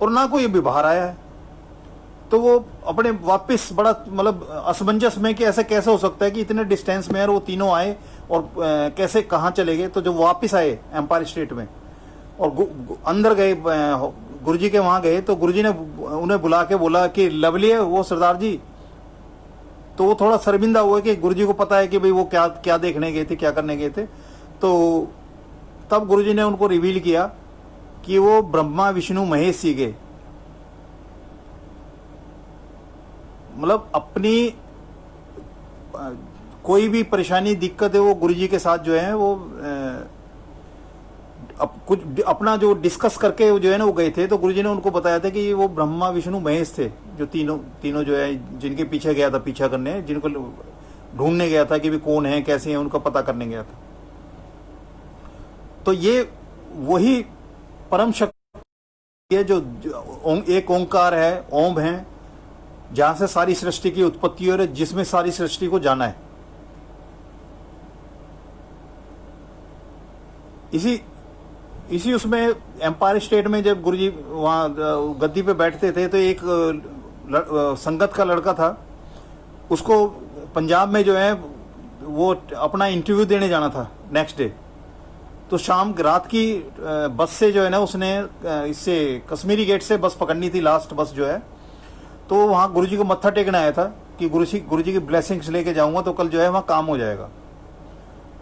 और ना कोई अभी बाहर आया है। तो वो अपने वापस बड़ा मतलब असमंजस में कि ऐसे कैसे हो सकता है कि इतने डिस्टेंस में वो तीनों आए और कैसे कहाँ चले गए। तो जब वापस आए एम्पायर स्टेट में और अंदर गए गुरुजी के वहां गए, तो गुरुजी ने उन्हें बुला के बोला कि लवली है वो सरदार जी। तो वो थोड़ा शर्मिंदा हुआ कि गुरुजी को पता है कि भाई वो क्या क्या देखने गए थे, क्या करने गए थे। तो तब गुरुजी ने उनको रिवील किया कि वो ब्रह्मा विष्णु महेश जी के मतलब अपनी कोई भी परेशानी दिक्कत है वो गुरुजी के साथ जो है वो कुछ अपना जो डिस्कस करके जो है ना वो गए थे। तो गुरुजी ने उनको बताया था कि वो ब्रह्मा विष्णु महेश थे, जो तीनों जो है जिनके पीछे गया था, पीछा करने, जिनको ढूंढने गया था कि भी कौन है कैसे हैं, उनका पता करने गया था। तो ये वही परम शक्ति है जो एक ओंकार है, ओम है, जहां से सारी सृष्टि की उत्पत्ति हो रही है, जिसमें सारी सृष्टि को जाना है। इसी उसमें एम्पायर स्टेट में जब गुरुजी वहां गद्दी पे बैठते थे तो एक संगत का लड़का था, उसको पंजाब में जो है वो अपना इंटरव्यू देने जाना था नेक्स्ट डे। तो शाम रात की बस से जो है ना उसने इससे कश्मीरी गेट से बस पकड़नी थी, लास्ट बस जो है। तो वहाँ गुरुजी को मत्था टेकने आया था कि गुरुजी की ब्लेसिंग्स लेके जाऊंगा तो कल जो है वहाँ काम हो जाएगा।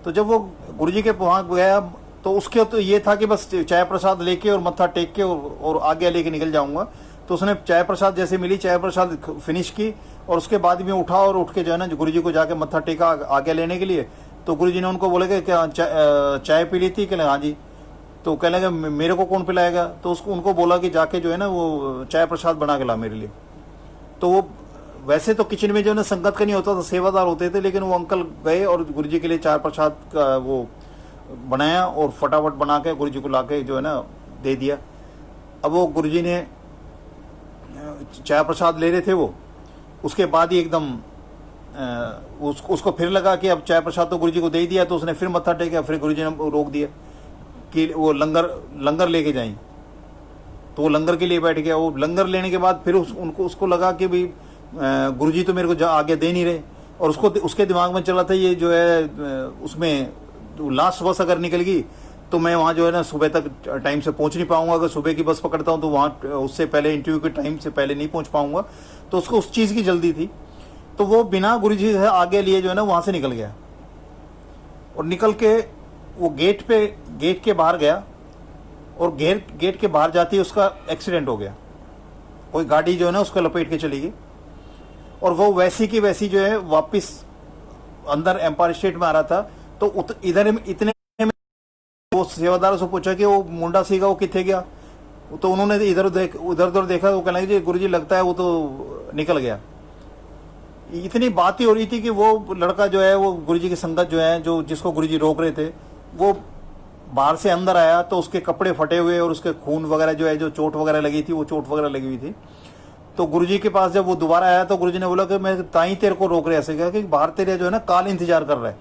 तो जब वो गुरुजी के वहाँ गया तो उसके तो ये था कि बस चाय प्रसाद लेके और मत्था टेक के और आगे लेके निकल जाऊंगा। तो उसने चाय प्रसाद जैसे मिली, चाय प्रसाद फिनिश की और उसके बाद में उठा और उठ के जो है ना गुरुजी को जाके मत्था टेका आगे लेने के लिए। तो गुरुजी ने उनको बोले कि क्या चाय पी ली थी? कहले हाँ जी। तो कहने लगे मेरे को कौन पिलाएगा? तो उसको उनको बोला कि जाके जो है ना वो चाय प्रसाद बना के ला मेरे लिए। तो वो वैसे तो किचन में जो है ना संगत का नहीं होता था, सेवादार होते थे, लेकिन वो अंकल गए और गुरुजी के लिए चाय प्रसाद का वो बनाया और फटाफट बना के गुरुजी को लाके जो है ना दे दिया। अब वो गुरुजी ने चाय प्रसाद ले रहे थे वो, उसके बाद ही एकदम उसको फिर लगा कि अब चाय प्रसाद तो गुरुजी को दे दिया, तो उसने फिर मत्था टेका। फिर गुरुजी ने रोक दिया कि वो लंगर लेके जाएं। तो वो लंगर के लिए बैठ गया। वो लंगर लेने के बाद फिर उसको लगा कि भाई गुरुजी तो मेरे को आगे दे नहीं रहे, और उसके दिमाग में चला था ये जो है उसमें लास्ट बस अगर निकल गई तो मैं वहाँ जो है ना सुबह तक टाइम से पहुंच नहीं पाऊंगा। अगर सुबह की बस पकड़ता हूँ तो वहाँ उससे पहले इंटरव्यू के टाइम से पहले नहीं पहुंच पाऊंगा। तो उसको उस चीज़ की जल्दी थी, तो वो बिना गुरुजी से आगे लिए जो है ना वहाँ से निकल गया। और निकल के वो गेट के बाहर गया और गेट के बाहर जाते ही उसका एक्सीडेंट हो गया। कोई गाड़ी जो है ना उसको लपेट के चली गई और वो वैसी की वैसी जो है वापस अंदर एम्पायर स्टेट में आ रहा था। तो इधर इतने में वो सेवादारों से पूछा कि वो मुंडा सीगा वो किथे गया? तो उन्होंने इधर उधर देखा। तो कहने लगे गुरुजी लगता है वो तो निकल गया। इतनी बात ही हो रही थी कि वो लड़का जो है वो गुरुजी की संगत जो है जो जिसको गुरुजी रोक रहे थे, वो बाहर से अंदर आया तो उसके कपड़े फटे हुए और उसके खून वगैरह जो है जो चोट वगैरह लगी थी वो चोट वगैरह लगी हुई थी। तो गुरुजी के पास जब वो दोबारा आया तो गुरुजी ने बोला कि मैं ताई तेरे को रोक रहे ऐसे क्या कि बाहर तेरे जो है ना काल इंतजार कर रहा है,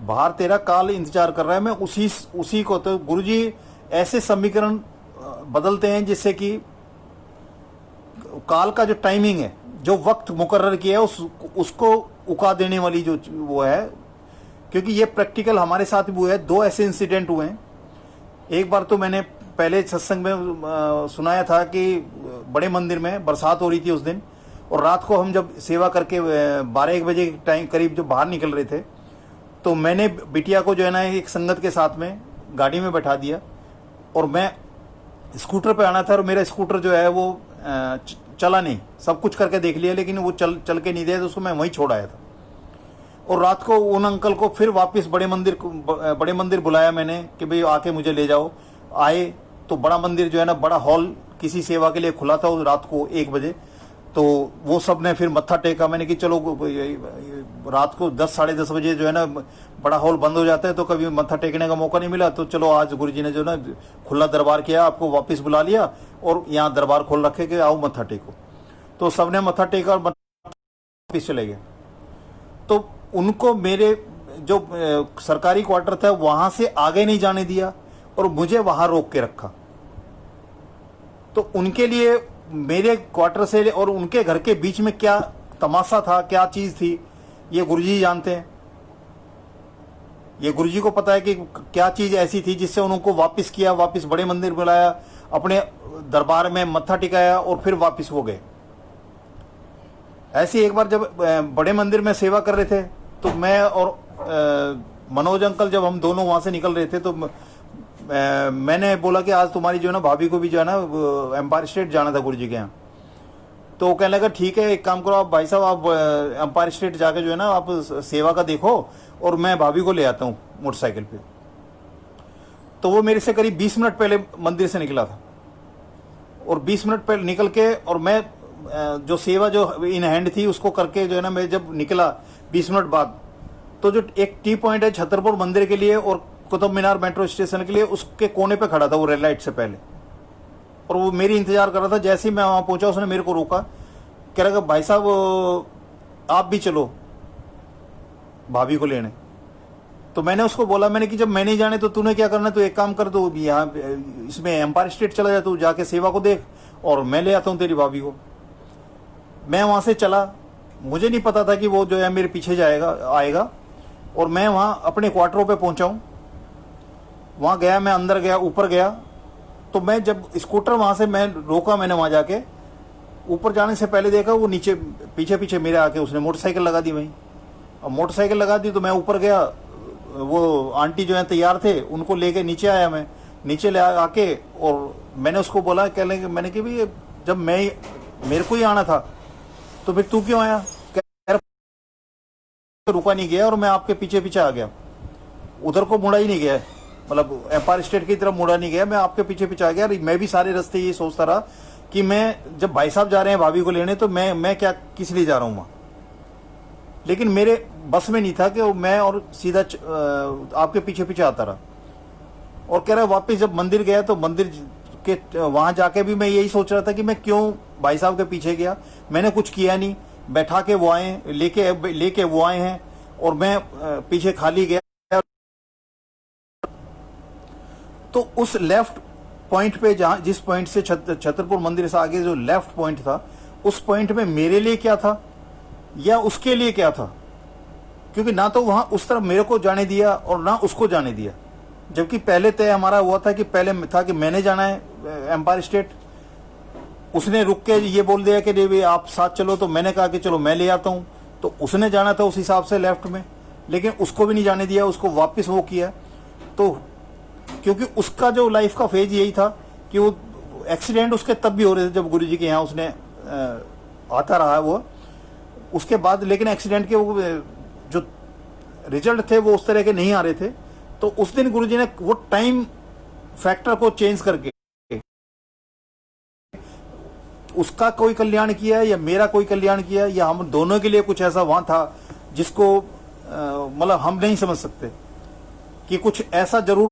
बाहर तेरा काल इंतजार कर रहा है। मैं उसी को तो गुरुजी ऐसे समीकरण बदलते हैं जिससे कि काल का जो टाइमिंग है, जो वक्त मुकर्रर किया है उसको उका देने वाली जो वो है। क्योंकि ये प्रैक्टिकल हमारे साथ भी हुआ है। 2 ऐसे इंसिडेंट हुए हैं। एक बार तो मैंने पहले सत्संग में सुनाया था कि बड़े मंदिर में बरसात हो रही थी उस दिन, और रात को हम जब सेवा करके 12-1 बजे टाइम करीब जब बाहर निकल रहे थे तो मैंने बिटिया को जो है ना एक संगत के साथ में गाड़ी में बैठा दिया और मैं स्कूटर पे आना था और मेरा स्कूटर जो है वो चला नहीं। सब कुछ करके देख लिया लेकिन वो चल के नहीं दिया, तो उसको मैं वहीं छोड़ आया था। और रात को उन अंकल को फिर वापस बड़े मंदिर बुलाया मैंने कि भाई आके मुझे ले जाओ। आए तो बड़ा मंदिर जो है ना, बड़ा हॉल किसी सेवा के लिए खुला था रात को 1 बजे। तो वो सब ने फिर मत्था टेका। मैंने कि चलो रात को 10-10:30 बजे जो है ना बड़ा हॉल बंद हो जाता है तो कभी मत्था टेकने का मौका नहीं मिला, तो चलो आज गुरुजी ने जो ना खुला दरबार किया, आपको वापस बुला लिया और यहाँ दरबार खोल रखे कि आओ मत्था टेको। तो सबने मत्था टेका और वापस चले गए। तो उनको मेरे जो सरकारी क्वार्टर था वहां से आगे नहीं जाने दिया और मुझे वहां रोक के रखा। तो उनके लिए मेरे क्वार्टर से और उनके घर के बीच में क्या तमाशा था, क्या चीज़ थी, ये गुरुजी जानते हैं। ये गुरुजी को पता है कि क्या चीज़ ऐसी थी जिससे उनको वापस किया, वापस बड़े मंदिर बुलाया, अपने दरबार में मत्था टिकाया और फिर वापस हो गए। ऐसे एक बार जब बड़े मंदिर में सेवा कर रहे थे तो मैं और मनोज अंकल जब हम दोनों वहाँ से निकल रहे थे तो मैंने बोला कि आज तुम्हारी जो है ना भाभी को भी जो है ना एम्पायर स्टेट जाना था गुरुजी के यहाँ। तो वो कहने लगा ठीक है, एक काम करो आप भाई साहब, आप एम्पायर स्टेट जाके जो है ना आप सेवा का देखो और मैं भाभी को ले आता हूँ मोटरसाइकिल पे। तो वो मेरे से करीब 20 मिनट पहले मंदिर से निकला था और 20 मिनट पहले निकल के और मैं जो सेवा जो इन हैंड थी उसको करके जो है ना मैं जब निकला 20 मिनट बाद, तो जो एक टी पॉइंट है छतरपुर मंदिर के लिए और कुतुब मीनार मेट्रो स्टेशन के लिए, उसके कोने पे खड़ा था वो रेड लाइट से पहले, और वो मेरी इंतजार कर रहा था। जैसे ही मैं वहाँ पहुंचा उसने मेरे को रोका, कह रहा भाई साहब आप भी चलो भाभी को लेने। तो मैंने उसको बोला, मैंने कि जब मैं नहीं जाने तो तूने क्या करना है, तो एक काम कर, दो यहाँ इसमें एम्पायर स्टेट चला जा, तू जाके सेवा को देख और मैं ले आता हूँ तेरी भाभी को। मैं वहाँ से चला, मुझे नहीं पता था कि वो जो है मेरे पीछे आएगा और मैं वहाँ अपने क्वार्टरों पे पहुँचा हूँ। वहाँ गया, मैं अंदर गया, ऊपर गया, तो मैं जब स्कूटर वहाँ से मैं रोका, मैंने वहाँ जाके ऊपर जाने से पहले देखा वो नीचे पीछे पीछे मेरे आके उसने मोटरसाइकिल लगा दी वहीं। और मोटरसाइकिल लगा दी तो मैं ऊपर गया, वो आंटी जो है तैयार थे उनको लेके नीचे आया, मैं नीचे ले आके और मैंने उसको बोला, कह लेंगे मैंने कि भाई जब मेरे को ही आना था तो फिर तू क्यों आया? रुका नहीं गया और मैं आपके पीछे पीछे आ गया, उधर को मुड़ा ही नहीं गया, मतलब एम्पायर स्टेट की तरफ मुड़ा नहीं गया, मैं आपके पीछे पीछे आ गया। मैं भी सारे रास्ते ये सोचता रहा कि मैं जब भाई साहब जा रहे हैं भाभी को लेने तो मैं क्या किस लिए जा रहा हूँ वहाँ। लेकिन मेरे बस में नहीं था कि मैं और सीधा आपके पीछे पीछे आता रहा। और कह रहा वापस जब मंदिर गया तो मंदिर के वहाँ जाके भी मैं यही सोच रहा था कि मैं क्यों भाई साहब के पीछे गया, मैंने कुछ किया नहीं, बैठा के वो आए, लेके वो आए हैं और मैं पीछे खाली गया। तो उस लेफ्ट पॉइंट पे जहां जिस पॉइंट से छतरपुर मंदिर से आगे जो लेफ्ट पॉइंट था, उस पॉइंट में मेरे लिए क्या था या उसके लिए क्या था, क्योंकि ना तो वहां उस तरफ मेरे को जाने दिया और ना उसको जाने दिया। जबकि पहले तय हमारा हुआ था कि पहले था कि मैंने जाना है एम्पायर स्टेट, उसने रुक के ये बोल दिया कि नहीं आप साथ चलो, तो मैंने कहा कि चलो मैं ले आता हूं। तो उसने जाना था उस हिसाब से लेफ्ट में, लेकिन उसको भी नहीं जाने दिया, उसको वापस वो किया। तो क्योंकि उसका जो लाइफ का फेज यही था कि वो एक्सीडेंट उसके तब भी हो रहे थे जब गुरुजी के यहाँ उसने आता रहा वो उसके बाद, लेकिन एक्सीडेंट के वो जो रिजल्ट थे वो उस तरह के नहीं आ रहे थे। तो उस दिन गुरुजी ने वो टाइम फैक्टर को चेंज करके उसका कोई कल्याण किया या मेरा कोई कल्याण किया या हम दोनों के लिए कुछ ऐसा वहां था जिसको मतलब हम नहीं समझ सकते कि कुछ ऐसा जरूर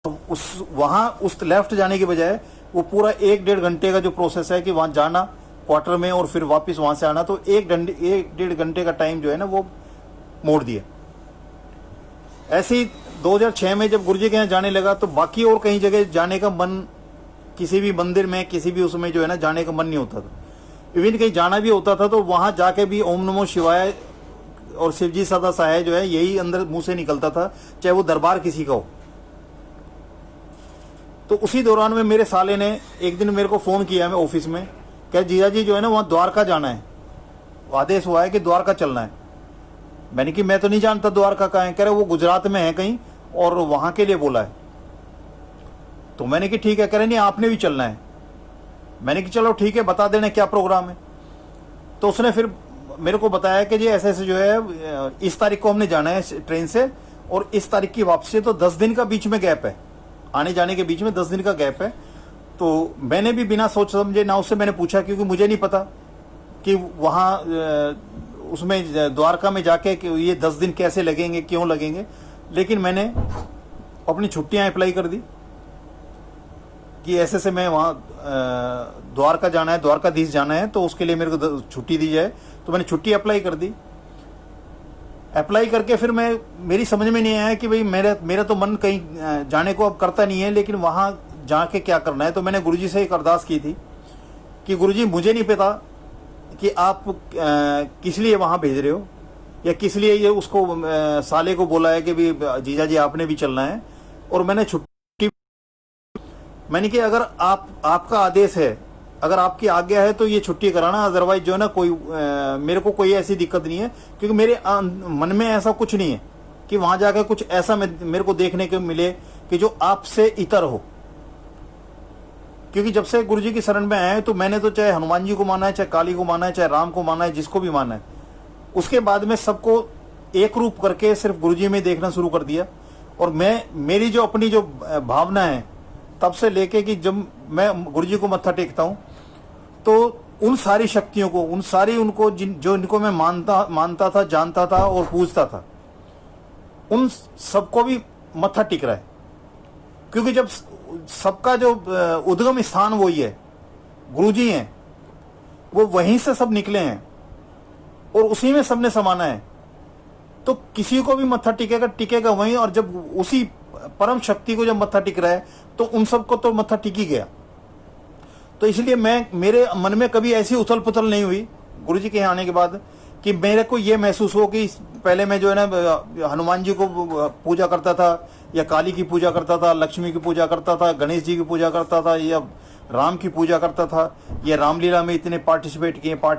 उस लेफ्ट जाने के बजाय वो पूरा 1-1.5 घंटे का जो प्रोसेस है कि वहां जाना क्वार्टर में और फिर वापस वहां से आना, तो 1-1.5 घंटे का टाइम जो है ना वो मोड़ दिया। ऐसे ही 2006 में जब गुरुजी के यहाँ जाने लगा तो बाकी और कहीं जगह जाने का मन, किसी भी मंदिर में किसी भी उसमें जो है ना जाने का मन नहीं होता था। इवन कहीं जाना भी होता था तो वहां जाके भी ओम नमो शिवाय और शिवजी सदा सहाय जो है यही अंदर मुंह से निकलता था, चाहे वो दरबार किसी का हो। तो उसी दौरान में मेरे साले ने एक दिन मेरे को फोन किया मैं ऑफिस में, क्या जीजा जी जो है ना वहां द्वारका जाना है, आदेश हुआ है कि द्वारका चलना है। मैंने कि मैं तो नहीं जानता द्वारका कहाँ है, कह रहे वो गुजरात में है कहीं और वहां के लिए बोला है। तो मैंने कि ठीक है, कह रहे नहीं आपने भी चलना है। मैंने कि चलो ठीक है बता देना क्या प्रोग्राम है। तो उसने फिर मेरे को बताया कि जी ऐसे ऐसे जो है इस तारीख को हमने जाना है ट्रेन से और इस तारीख की वापसी है, तो 10 दिन का बीच में गैप है, आने जाने के बीच में 10 दिन का गैप है। तो मैंने भी बिना सोच समझे ना उससे मैंने पूछा, क्योंकि मुझे नहीं पता कि वहाँ उसमें द्वारका में जाके कि ये 10 दिन कैसे लगेंगे, क्यों लगेंगे। लेकिन मैंने अपनी छुट्टियाँ अप्लाई कर दी कि ऐसे से मैं वहाँ द्वारका जाना है, द्वारकाधीश जाना है, तो उसके लिए मेरे को छुट्टी दी जाए। तो मैंने छुट्टी अप्लाई कर दी। अप्लाई करके फिर मेरी समझ में नहीं आया कि भाई मेरा तो मन कहीं जाने को अब करता नहीं है, लेकिन वहाँ जाके क्या करना है। तो मैंने गुरुजी से एक अरदास की थी कि गुरुजी मुझे नहीं पता कि आप किस लिए वहाँ भेज रहे हो, या किस लिए ये उसको साले को बोला है कि भी जीजा जी आपने भी चलना है, और मैंने छुट्टी, मैंने कि अगर आपका आदेश है, अगर आपकी आज्ञा है तो ये छुट्टी कराना, अदरवाइज जो है ना कोई मेरे को कोई ऐसी दिक्कत नहीं है, क्योंकि मेरे मन में ऐसा कुछ नहीं है कि वहां जाकर कुछ ऐसा मेरे को देखने को मिले कि जो आपसे इतर हो। क्योंकि जब से गुरुजी की शरण में आए तो मैंने तो चाहे हनुमान जी को माना है, चाहे काली को माना है, चाहे राम को माना है, जिसको भी माना है, उसके बाद में सबको एक रूप करके सिर्फ गुरुजी में देखना शुरू कर दिया। और मेरी जो अपनी जो भावना है तब से लेके कि जब मैं गुरुजी को मत्था टेकता हूं तो उन सारी शक्तियों को, उन सारी उनको जो इनको मैं मानता था, जानता था और पूजता था, उन सबको भी मत्था टिक रहा है। क्योंकि जब सबका जो उद्गम स्थान वही है, गुरुजी हैं, वो वहीं से सब निकले हैं और उसी में सबने समाना है, तो किसी को भी मत्था टिकेगा वहीं। और जब उसी परम शक्ति को जब मत्था टिक रहा है तो उन सबको तो मत्था टिक ही गया। तो इसलिए मेरे मन में कभी ऐसी उथल पुथल नहीं हुई गुरुजी के यहाँ आने के बाद कि मेरे को ये महसूस हो कि पहले मैं जो है ना हनुमान जी को पूजा करता था, या काली की पूजा करता था, लक्ष्मी की पूजा करता था, गणेश जी की पूजा करता था, या राम की पूजा करता था, या रामलीला में इतने पाठ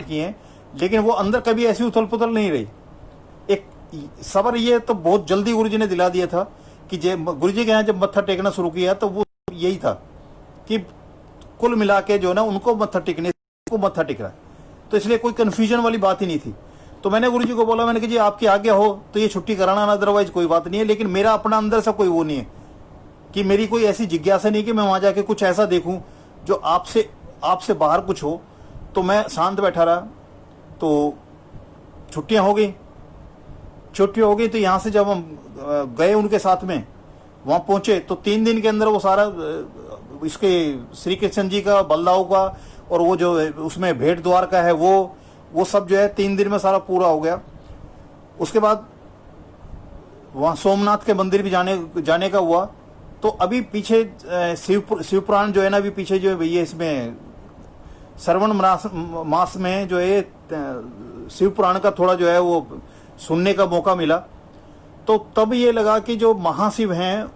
किए, लेकिन वो अंदर कभी ऐसी उथल पुथल नहीं रही। एक सबर ये तो बहुत जल्दी गुरुजी ने दिला दिया था कि गुरुजी के यहाँ जब मत्था टेकना शुरू किया तो वो यही था कि कुल मिला के जो ना उनको मत्था टिक रहा है। तो इसलिए कोई कंफ्यूजन वाली बात ही नहीं थी। तो मैंने गुरुजी को बोला, मैंने कहा जी आपकी आज्ञा हो तो ये छुट्टी कराना, ना अदरवाइज कोई बात नहीं है। लेकिन मेरा अपना अंदर से कोई वो नहीं है कि मेरी कोई ऐसी जिज्ञासा नहीं कि मैं वहां जाके कुछ ऐसा देखूं जो आपसे बाहर कुछ हो। तो मैं शांत बैठा रहा। तो छुट्टियां हो गई तो यहाँ से जब हम गए उनके साथ में, वहां पहुंचे तो 3 दिन के अंदर वो सारा इसके श्री कृष्ण जी का, बलदाऊ का, और वो जो उसमें भेंट द्वार का है वो सब जो है 3 दिन में सारा पूरा हो गया। उसके बाद वहाँ सोमनाथ के मंदिर भी जाने का हुआ। तो अभी पीछे शिवपुराण जो है ना, अभी पीछे जो है ये इसमें श्रवण मास में जो है शिवपुराण का थोड़ा जो है वो सुनने का मौका मिला। तो तब ये लगा कि जो महाशिव हैं,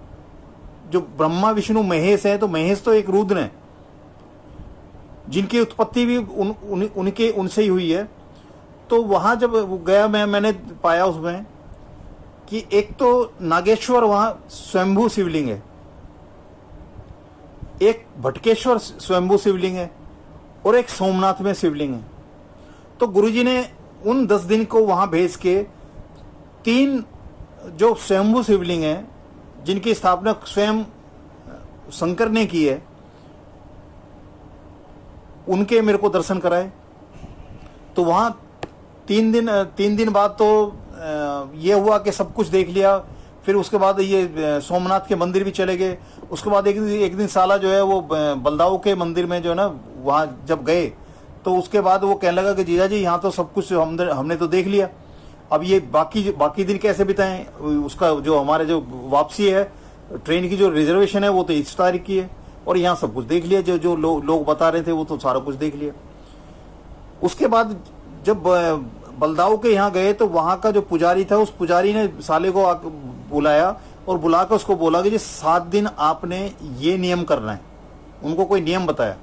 जो ब्रह्मा विष्णु महेश है, तो महेश तो एक रुद्र है जिनकी उत्पत्ति भी उनसे ही हुई है। तो वहां जब गया मैंने पाया उसमें कि एक तो नागेश्वर वहां स्वयंभू शिवलिंग है, एक भटकेश्वर स्वयंभू शिवलिंग है, और एक सोमनाथ में शिवलिंग है। तो गुरुजी ने उन 10 दिन को वहां भेज के 3 जो स्वयंभू शिवलिंग है जिनकी स्थापना स्वयं शंकर ने की है, उनके मेरे को दर्शन कराए। तो वहाँ 3 दिन बाद तो ये हुआ कि सब कुछ देख लिया। फिर उसके बाद ये सोमनाथ के मंदिर भी चले गए। उसके बाद एक दिन साला जो है वो बलदाऊ के मंदिर में जो है ना, वहाँ जब गए तो उसके बाद वो कहने लगा कि जीजा जी यहाँ तो सब कुछ हमने तो देख लिया, अब ये बाकी दिन कैसे बिताएं। उसका जो हमारे जो वापसी है, ट्रेन की जो रिजर्वेशन है वो तो इस तारीख की है, और यहाँ सब कुछ देख लिया, जो लोग बता रहे थे वो तो सारा कुछ देख लिया। उसके बाद जब बलदाऊ के यहाँ गए तो वहां का जो पुजारी था, उस पुजारी ने साले को बुलाया और बुलाकर उसको बोला कि जी 7 दिन आपने ये नियम करना है। उनको कोई नियम बताया।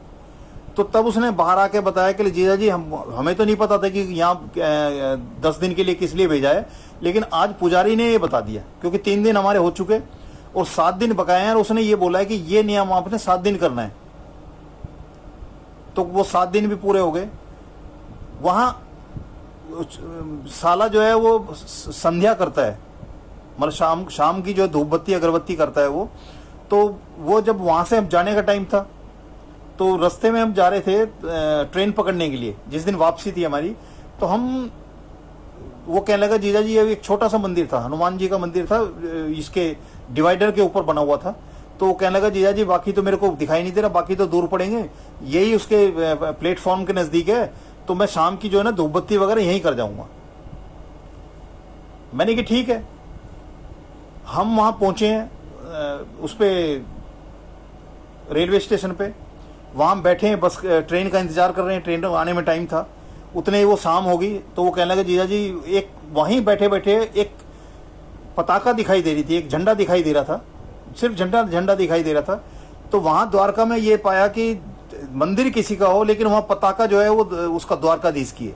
तो तब उसने बाहर आके बताया कि जीजा जी हमें तो नहीं पता था कि यहाँ 10 दिन के लिए किस लिए भेजा है, लेकिन आज पुजारी ने ये बता दिया, क्योंकि 3 दिन हमारे हो चुके और 7 दिन बकाए हैं, और उसने ये बोला है कि ये नियम आपने 7 दिन करना है। तो वो 7 दिन भी पूरे हो गए। वहां साला जो है वो संध्या करता है, मतलब शाम की जो धूप बत्ती अगरबत्ती करता है वो। तो वो जब वहां से हम जाने का टाइम था, तो रास्ते में हम जा रहे थे ट्रेन पकड़ने के लिए, जिस दिन वापसी थी हमारी। तो वो कहने लगा जीजा जी ये एक छोटा सा मंदिर था, हनुमान जी का मंदिर था, इसके डिवाइडर के ऊपर बना हुआ था। तो वो कहने लगा जीजा जी बाकी तो मेरे को दिखाई नहीं दे रहा, बाकी तो दूर पड़ेंगे, यही उसके प्लेटफॉर्म के नजदीक है, तो मैं शाम की जो है ना धूप बत्ती वगैरह यहीं कर जाऊंगा। मैंने कि ठीक है। हम वहां पहुंचे हैं, उस पे रेलवे स्टेशन पे, वहाँ बैठे हैं, बस ट्रेन का इंतजार कर रहे हैं, ट्रेन आने में टाइम था। उतने ही वो शाम होगी, तो वो कहने लगे जीजा जी एक वहीं बैठे बैठे एक पताका दिखाई दे रही थी, एक झंडा दिखाई दे रहा था, सिर्फ झंडा झंडा दिखाई दे रहा था। तो वहाँ द्वारका में ये पाया कि मंदिर किसी का हो, लेकिन वहाँ पताका जो है वो उसका द्वारकाधीश की है।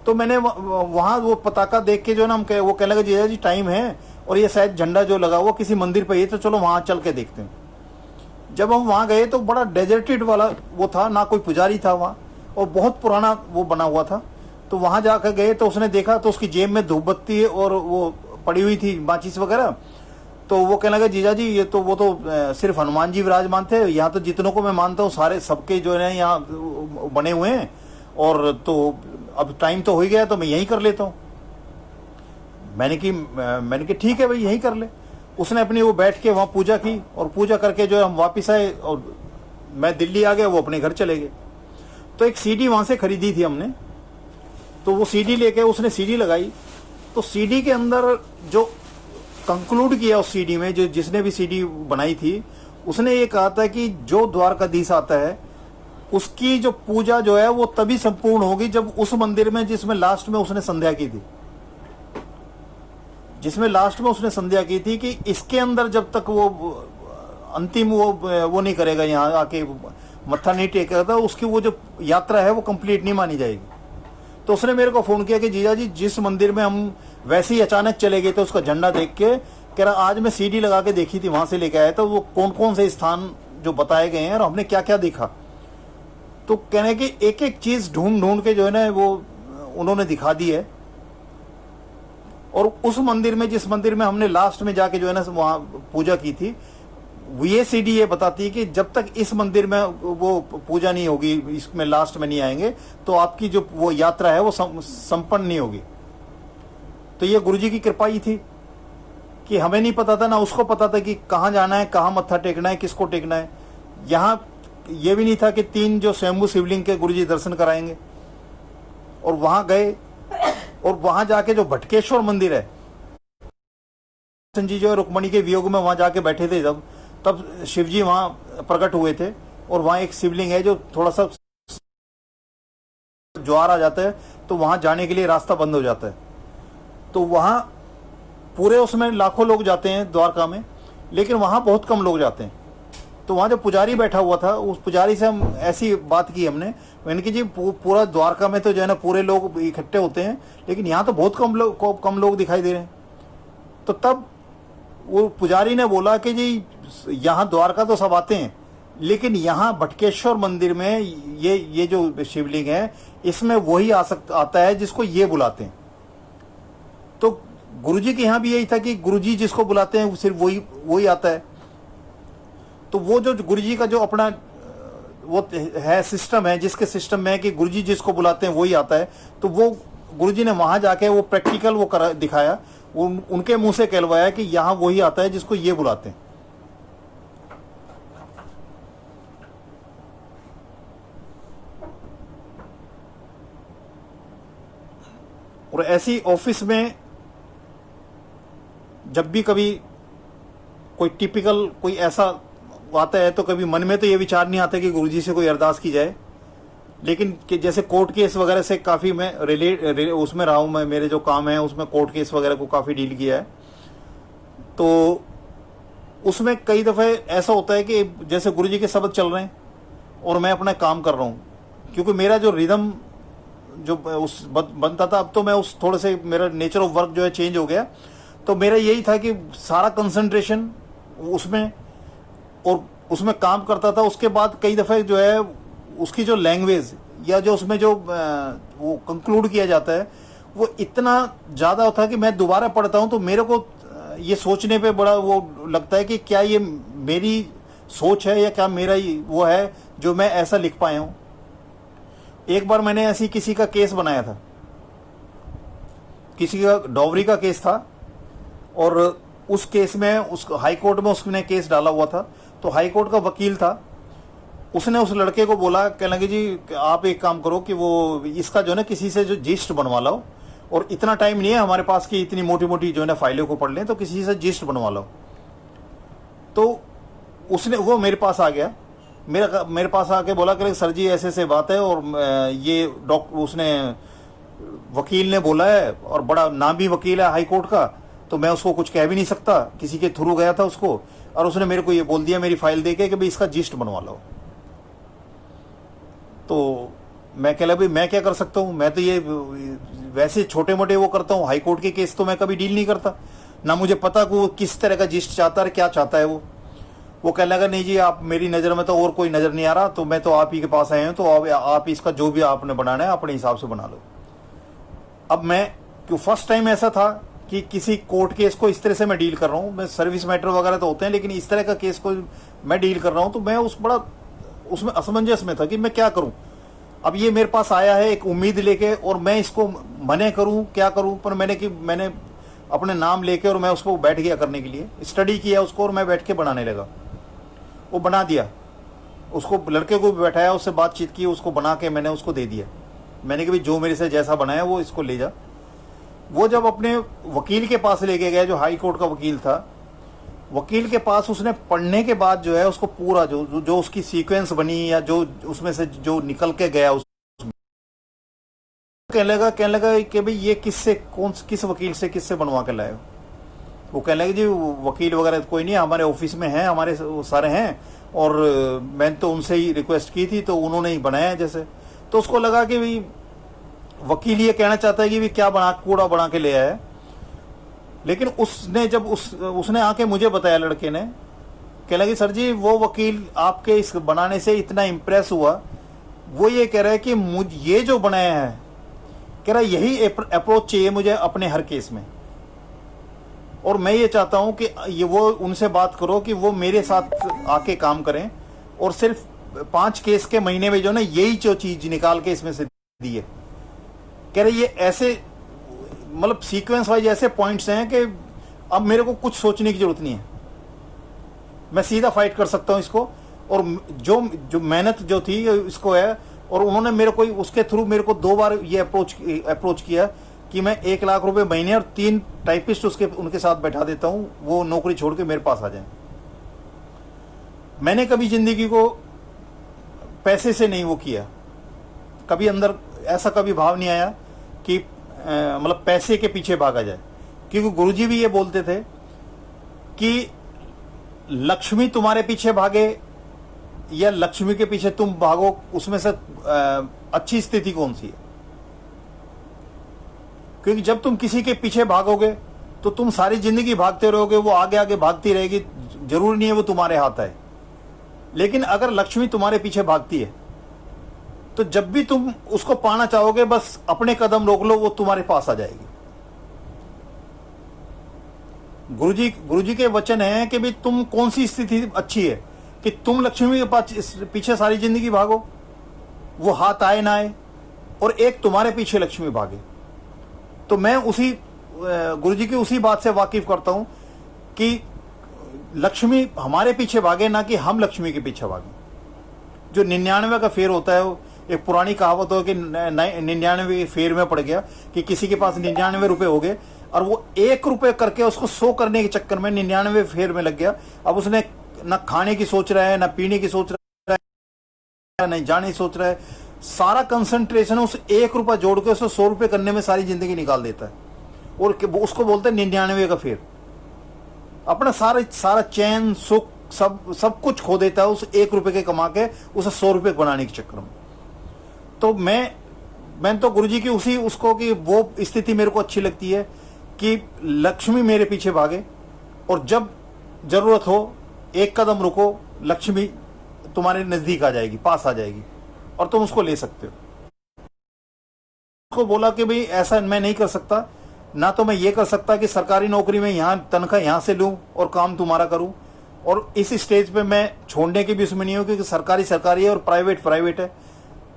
तो मैंने वहाँ वो पताका देख के जो ना वो कहने लगे जीजा जी टाइम है, और ये शायद झंडा जो लगा हुआ किसी मंदिर पे ही, तो चलो वहाँ चल के देखते हैं। जब हम वहाँ गए तो बड़ा डेजर्टेड वाला वो था, ना कोई पुजारी था वहाँ, और बहुत पुराना वो बना हुआ था। तो वहाँ जाकर गए तो उसने देखा तो उसकी जेब में धूप बत्ती और वो पड़ी हुई थी, माचिस वगैरह। तो वो कहने लगा जीजा जी ये तो वो तो सिर्फ हनुमान जी विराजमान थे, यहाँ तो जितनों को मैं मानता हूँ सारे सबके जो है यहाँ बने हुए हैं, और तो अब टाइम तो हो ही गया तो मैं यहीं कर लेता हूँ। मैंने कि ठीक है भाई यहीं कर ले। उसने अपनी वो बैठ के वहाँ पूजा की, और पूजा करके जो है हम वापस आए और मैं दिल्ली आ गया, वो अपने घर चले गए। तो एक सीडी वहाँ से खरीदी थी हमने, तो वो सीडी लेके उसने सीडी लगाई। तो सीडी के अंदर जो कंक्लूड किया उस सीडी में, जो जिसने भी सीडी बनाई थी, उसने ये कहा था कि जो द्वारकाधीश आता है उसकी जो पूजा जो है वो तभी संपूर्ण होगी जब उस मंदिर में जिसमें लास्ट में उसने संध्या की थी, जिसमें लास्ट में उसने संध्या की थी कि इसके अंदर जब तक वो अंतिम वो नहीं करेगा, यहाँ आके मत्था नहीं टेकेगा, तो उसकी वो जो यात्रा है वो कंप्लीट नहीं मानी जाएगी। तो उसने मेरे को फोन किया कि जीजा जी जिस मंदिर में हम वैसे ही अचानक चले गए थे, उसका झंडा देख के कह रहा आज मैं सीडी लगा के देखी थी, वहां से लेके आया था, वो कौन कौन से स्थान जो बताए गए हैं और हमने क्या क्या देखा। तो कहने की एक एक चीज ढूंढ ढूंढ के जो है ना वो उन्होंने दिखा दी है। और उस मंदिर में, जिस मंदिर में हमने लास्ट में जाके जो है ना वहां पूजा की थी, ये सीडी ये बताती है कि जब तक इस मंदिर में वो पूजा नहीं होगी, इसमें लास्ट में नहीं आएंगे, तो आपकी जो वो यात्रा है वो संपन्न नहीं होगी। तो ये गुरुजी की कृपा ही थी कि हमें नहीं पता था, ना उसको पता था कि कहाँ जाना है, कहाँ मत्था टेकना है, किसको टेकना है। यहाँ ये भी नहीं था कि 3 जो स्वयंभू शिवलिंग के गुरुजी दर्शन कराएंगे। और वहां गए, और वहां जाके जो भटकेश्वर मंदिर है, कृष्ण जी जो रुक्मणी के वियोग में वहां जाके बैठे थे, तब शिव जी वहां प्रकट हुए थे। और वहां एक शिवलिंग है जो थोड़ा सा ज्वार आ जाता है तो वहां जाने के लिए रास्ता बंद हो जाता है। तो वहां पूरे उसमें लाखों लोग जाते हैं द्वारका में, लेकिन वहां बहुत कम लोग जाते हैं। तो वहां जो पुजारी बैठा हुआ था, उस पुजारी से हम ऐसी बात की हमने, मैंने कि जी पूरा द्वारका में तो जो है ना पूरे लोग इकट्ठे होते हैं, लेकिन यहाँ तो बहुत कम लोग दिखाई दे रहे हैं। तो तब वो पुजारी ने बोला कि जी यहाँ द्वारका तो सब आते हैं, लेकिन यहाँ भटकेश्वर मंदिर में ये जो शिवलिंग है, इसमें वही आता है जिसको ये बुलाते हैं। तो गुरुजी के यहाँ भी यही था कि गुरुजी जिसको बुलाते हैं सिर्फ वही आता है। तो वो जो गुरुजी का जो अपना वो है सिस्टम है, जिसके सिस्टम में है कि गुरुजी जिसको बुलाते हैं वही आता है, तो वो गुरुजी ने वहां जाके वो प्रैक्टिकल वो दिखाया, उनके मुंह से कहलवाया कि यहाँ वही आता है जिसको ये बुलाते हैं। और ऐसी ऑफिस में जब भी कभी कोई टिपिकल कोई ऐसा आता है, तो कभी मन में तो ये विचार नहीं आता कि गुरुजी से कोई अरदास की जाए, लेकिन कि जैसे कोर्ट केस वगैरह से काफ़ी मैं उसमें रहा हूँ, मैं मेरे जो काम है उसमें कोर्ट केस वगैरह को काफ़ी डील किया है। तो उसमें कई दफ़े ऐसा होता है कि जैसे गुरुजी के शब्द चल रहे हैं और मैं अपना काम कर रहा हूँ, क्योंकि मेरा जो रिदम जो उस बनता था, अब तो मैं उस थोड़े से मेरा नेचर ऑफ वर्क जो है चेंज हो गया। तो मेरा यही था कि सारा कंसंट्रेशन उसमें और उसमें काम करता था। उसके बाद कई दफ़े जो है उसकी जो लैंग्वेज या जो उसमें जो वो कंक्लूड किया जाता है वो इतना ज़्यादा होता है कि मैं दोबारा पढ़ता हूँ तो मेरे को ये सोचने पे बड़ा वो लगता है कि क्या ये मेरी सोच है या क्या मेरा वो है जो मैं ऐसा लिख पाया हूँ। एक बार मैंने ऐसी किसी का केस बनाया था, किसी का डॉवरी का केस था, और उस केस में उस हाई कोर्ट में उसने केस डाला हुआ था। तो हाई कोर्ट का वकील था, उसने उस लड़के को बोला, कहने लगे जी आप एक काम करो कि वो इसका जो है ना किसी से जो जिस्ट बनवा लो, और इतना टाइम नहीं है हमारे पास कि इतनी मोटी मोटी जो है ना फाइलों को पढ़ लें, तो किसी से जिस्ट बनवा लो। तो उसने वो मेरे पास आ गया, मेरे पास आके बोला कि सर जी ऐसे ऐसे बात है, और ये डॉक्टर उसने वकील ने बोला है, और बड़ा नामी वकील है हाई कोर्ट का, तो मैं उसको कुछ कह भी नहीं सकता, किसी के थ्रू गया था उसको, और उसने मेरे को ये बोल दिया मेरी फाइल देके कि भाई इसका जिस्ट बनवा लो। तो मैं कह भाई मैं क्या कर सकता हूँ, मैं तो ये वैसे छोटे मोटे वो करता हूँ, हाई कोर्ट के केस तो मैं कभी डील नहीं करता, ना मुझे पता कि वो किस तरह का जिस्ट चाहता है, क्या चाहता है वो कहने लगा नहीं जी आप, मेरी नज़र में तो और कोई नज़र नहीं आ रहा, तो मैं तो आप ही के पास आए हूँ, तो आप इसका जो भी आपने बनाना है अपने हिसाब से बना लो। अब मैं क्यों फर्स्ट टाइम ऐसा था कि किसी कोर्ट केस को इस तरह से मैं डील कर रहा हूँ, मैं सर्विस मैटर वगैरह तो होते हैं, लेकिन इस तरह का केस को मैं डील कर रहा हूँ, तो मैं उसमें असमंजस में था कि मैं क्या करूँ। अब ये मेरे पास आया है एक उम्मीद लेके, और मैं इसको मने करूँ क्या करूँ, पर मैंने अपने नाम लेके और मैं उसको बैठ गया करने के लिए, स्टडी किया उसको, और मैं बैठ के बनाने लगा। वो बना दिया, उसको लड़के को भी बैठाया, उससे बातचीत की, उसको बना के मैंने उसको दे दिया। मैंने कहा भाई जो मेरे से जैसा बनाया वो इसको ले जा। वो जब अपने वकील के पास लेके गया, जो हाई कोर्ट का वकील था, वकील के पास उसने पढ़ने के बाद जो है उसको पूरा जो उसकी सीक्वेंस बनी, या जो उसमें से जो निकल के गया, उस कहने लगा कि भाई ये किस वकील से किससे बनवा के लाए हो। वो कहने लगे जी वकील वगैरह कोई नहीं, हमारे ऑफिस में हैं, हमारे सारे हैं, और मैंने तो उनसे ही रिक्वेस्ट की थी, तो उन्होंने ही बनाया है जैसे। तो उसको लगा कि भाई वकील ये कहना चाहता है कि भाई क्या कूड़ा बना के ले आया है। लेकिन उसने जब उसने आके मुझे बताया, लड़के ने, कह लगी सर जी वो वकील आपके इस बनाने से इतना इम्प्रेस हुआ, वो ये कह रहा है कि मुझे ये जो बनाया है, कह रहा यही अप्रोच चाहिए मुझे अपने हर केस में, और मैं ये चाहता हूं कि ये वो उनसे बात करो कि वो मेरे साथ आके काम करें, और सिर्फ 5 केस के महीने में जो ना यही जो चीज निकाल के इसमें से दी है। कह रहे ये ऐसे मतलब सीक्वेंस वाइज ऐसे पॉइंट्स हैं कि अब मेरे को कुछ सोचने की जरूरत नहीं है, मैं सीधा फाइट कर सकता हूं इसको, और जो मेहनत जो थी इसको है। और उन्होंने मेरे को उसके थ्रू मेरे को 2 बार ये अप्रोच किया कि मैं 1 लाख रुपए महीने और 3 टाइपिस्ट उनके साथ बैठा देता हूं, वो नौकरी छोड़ के मेरे पास आ जाए। मैंने कभी जिंदगी को पैसे से नहीं वो किया, कभी अंदर ऐसा कभी भाव नहीं आया कि मतलब पैसे के पीछे भागा जाए, क्योंकि गुरुजी भी ये बोलते थे कि लक्ष्मी तुम्हारे पीछे भागे या लक्ष्मी के पीछे तुम भागो, उसमें से अच्छी स्थिति कौन सी है। क्योंकि जब तुम किसी के पीछे भागोगे तो तुम सारी जिंदगी भागते रहोगे, वो आगे आगे भागती रहेगी, जरूरी नहीं है वो तुम्हारे हाथ आए। लेकिन अगर लक्ष्मी तुम्हारे पीछे भागती है तो जब भी तुम उसको पाना चाहोगे बस अपने कदम रोक लो, वो तुम्हारे पास आ जाएगी। गुरुजी के वचन है कि भाई तुम कौन सी स्थिति अच्छी है कि तुम लक्ष्मी के पास पीछे सारी जिंदगी भागो, वो हाथ आए ना आए, और एक तुम्हारे पीछे लक्ष्मी भागे। तो मैं गुरुजी की उसी बात से वाकिफ करता हूं कि लक्ष्मी हमारे पीछे भागे, ना कि हम लक्ष्मी के पीछे भागे। जो 99 का फेर होता है, एक पुरानी कहावत हो कि 99 फेर में पड़ गया, कि किसी के पास 99 रुपए हो गए और वो 1 रुपए करके उसको 100 करने के चक्कर में 99 फेर में लग गया। अब उसने न खाने की सोच रहा है, न पीने की सोच रहा है, न जाने की सोच रहा है, सारा कंसंट्रेशन उस 1 रुपया जोड़ के उसको 100 रुपए करने में सारी जिंदगी निकाल देता है, और उसको बोलते हैं 99 का फेर। अपना सारा चैन सुख सब कुछ खो देता है उस 1 रुपए के कमा के उसे 100 रुपए बनाने के चक्कर में। तो मैं तो गुरुजी की उसको कि वो स्थिति मेरे को अच्छी लगती है कि लक्ष्मी मेरे पीछे भागे, और जब जरूरत हो 1 कदम रुको, लक्ष्मी तुम्हारे नजदीक आ जाएगी, पास आ जाएगी, और तुम उसको ले सकते हो। उसको बोला कि भाई ऐसा मैं नहीं कर सकता, ना तो मैं ये कर सकता कि सरकारी नौकरी में तनख्वाह यहां से लूं और काम तुम्हारा करूं, और इस स्टेज पे मैं छोड़ने की भी उसमें नहीं हूं, क्योंकि सरकारी है और प्राइवेट है।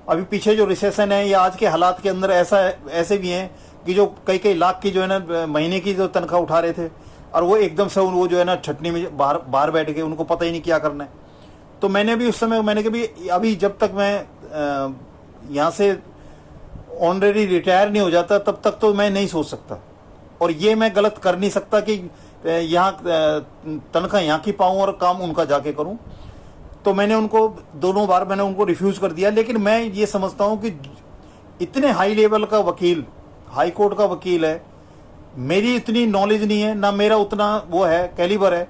अभी पीछे जो रिसेशन है या आज के हालात के अंदर ऐसे भी हैं कि जो कई लाख की जो है ना महीने की जो तनख्वाह उठा रहे थे, और वो एकदम से वो जो है ना छटनी में बाहर बैठ गए, उनको पता ही नहीं क्या करना है। तो मैंने भी उस समय मैंने कहा अभी जब तक मैं यहाँ से ऑनरेडी रिटायर नहीं हो जाता तब तक तो मैं नहीं सोच सकता, और ये मैं गलत कर नहीं सकता कि यहाँ तनख्वाह यहाँ की पाऊँ और काम उनका जाके करूँ। तो मैंने उनको दोनों बार मैंने उनको रिफ्यूज़ कर दिया। लेकिन मैं ये समझता हूँ कि इतने हाई लेवल का वकील, हाई कोर्ट का वकील है, मेरी इतनी नॉलेज नहीं है, ना मेरा उतना वो है कैलिबर है।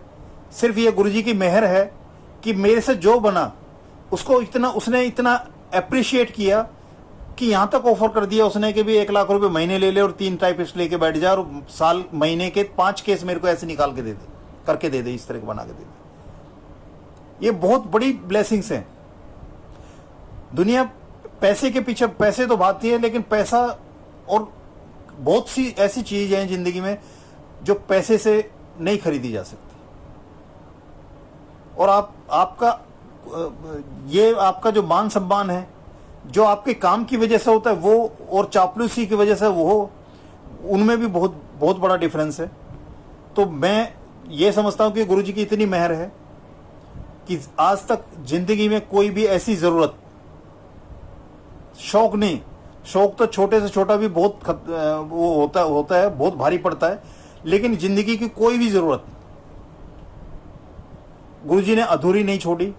सिर्फ ये गुरुजी की मेहर है कि मेरे से जो बना उसको इतना उसने इतना अप्रिशिएट किया कि यहाँ तक ऑफर कर दिया उसने कि भी 1 लाख रुपए महीने ले ले और 3 टाइपिस्ट लेके बैठ जा और साल महीने के 5 केस मेरे को ऐसे निकाल के दे दे, करके दे दे, इस तरह के बना के दे दे। ये बहुत बड़ी ब्लेसिंग्स हैं। दुनिया पैसे के पीछे, पैसे तो भागती है, लेकिन पैसा और बहुत सी ऐसी चीज हैं जिंदगी में जो पैसे से नहीं खरीदी जा सकती। और आपका ये आपका जो मान सम्मान है, जो आपके काम की वजह से होता है वो, और चापलूसी की वजह से वो हो, उनमें भी बहुत बहुत बड़ा डिफरेंस है। तो मैं ये समझता हूँ कि गुरुजी की इतनी मेहर है कि आज तक जिंदगी में कोई भी ऐसी जरूरत, शौक नहीं, शौक तो छोटे से छोटा भी बहुत वो होता है, बहुत भारी पड़ता है, लेकिन जिंदगी की कोई भी जरूरत गुरुजी ने अधूरी नहीं छोड़ी।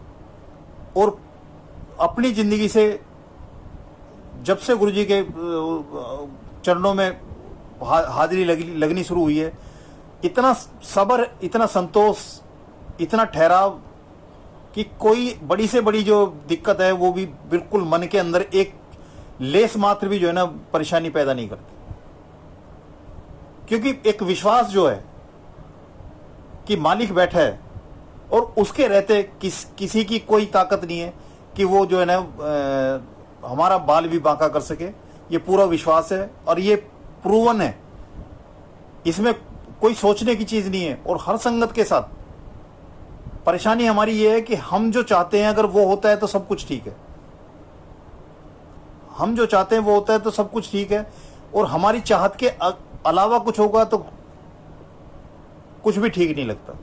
और अपनी जिंदगी से जब से गुरुजी के चरणों में हाजिरी लगनी शुरू हुई है, इतना सब्र, इतना संतोष, इतना ठहराव कि कोई बड़ी से बड़ी जो दिक्कत है वो भी बिल्कुल मन के अंदर एक लेस मात्र भी जो है ना परेशानी पैदा नहीं करती। क्योंकि एक विश्वास जो है कि मालिक बैठा है और उसके रहते किसी की कोई ताकत नहीं है कि वो जो है ना हमारा बाल भी बांका कर सके। ये पूरा विश्वास है और ये प्रूवन है, इसमें कोई सोचने की चीज नहीं है। और हर संगत के साथ परेशानी हमारी ये है कि हम जो चाहते हैं अगर वो होता है तो सब कुछ ठीक है, हम जो चाहते हैं वो होता है तो सब कुछ ठीक है, और हमारी चाहत के अलावा कुछ होगा तो कुछ भी ठीक नहीं लगता।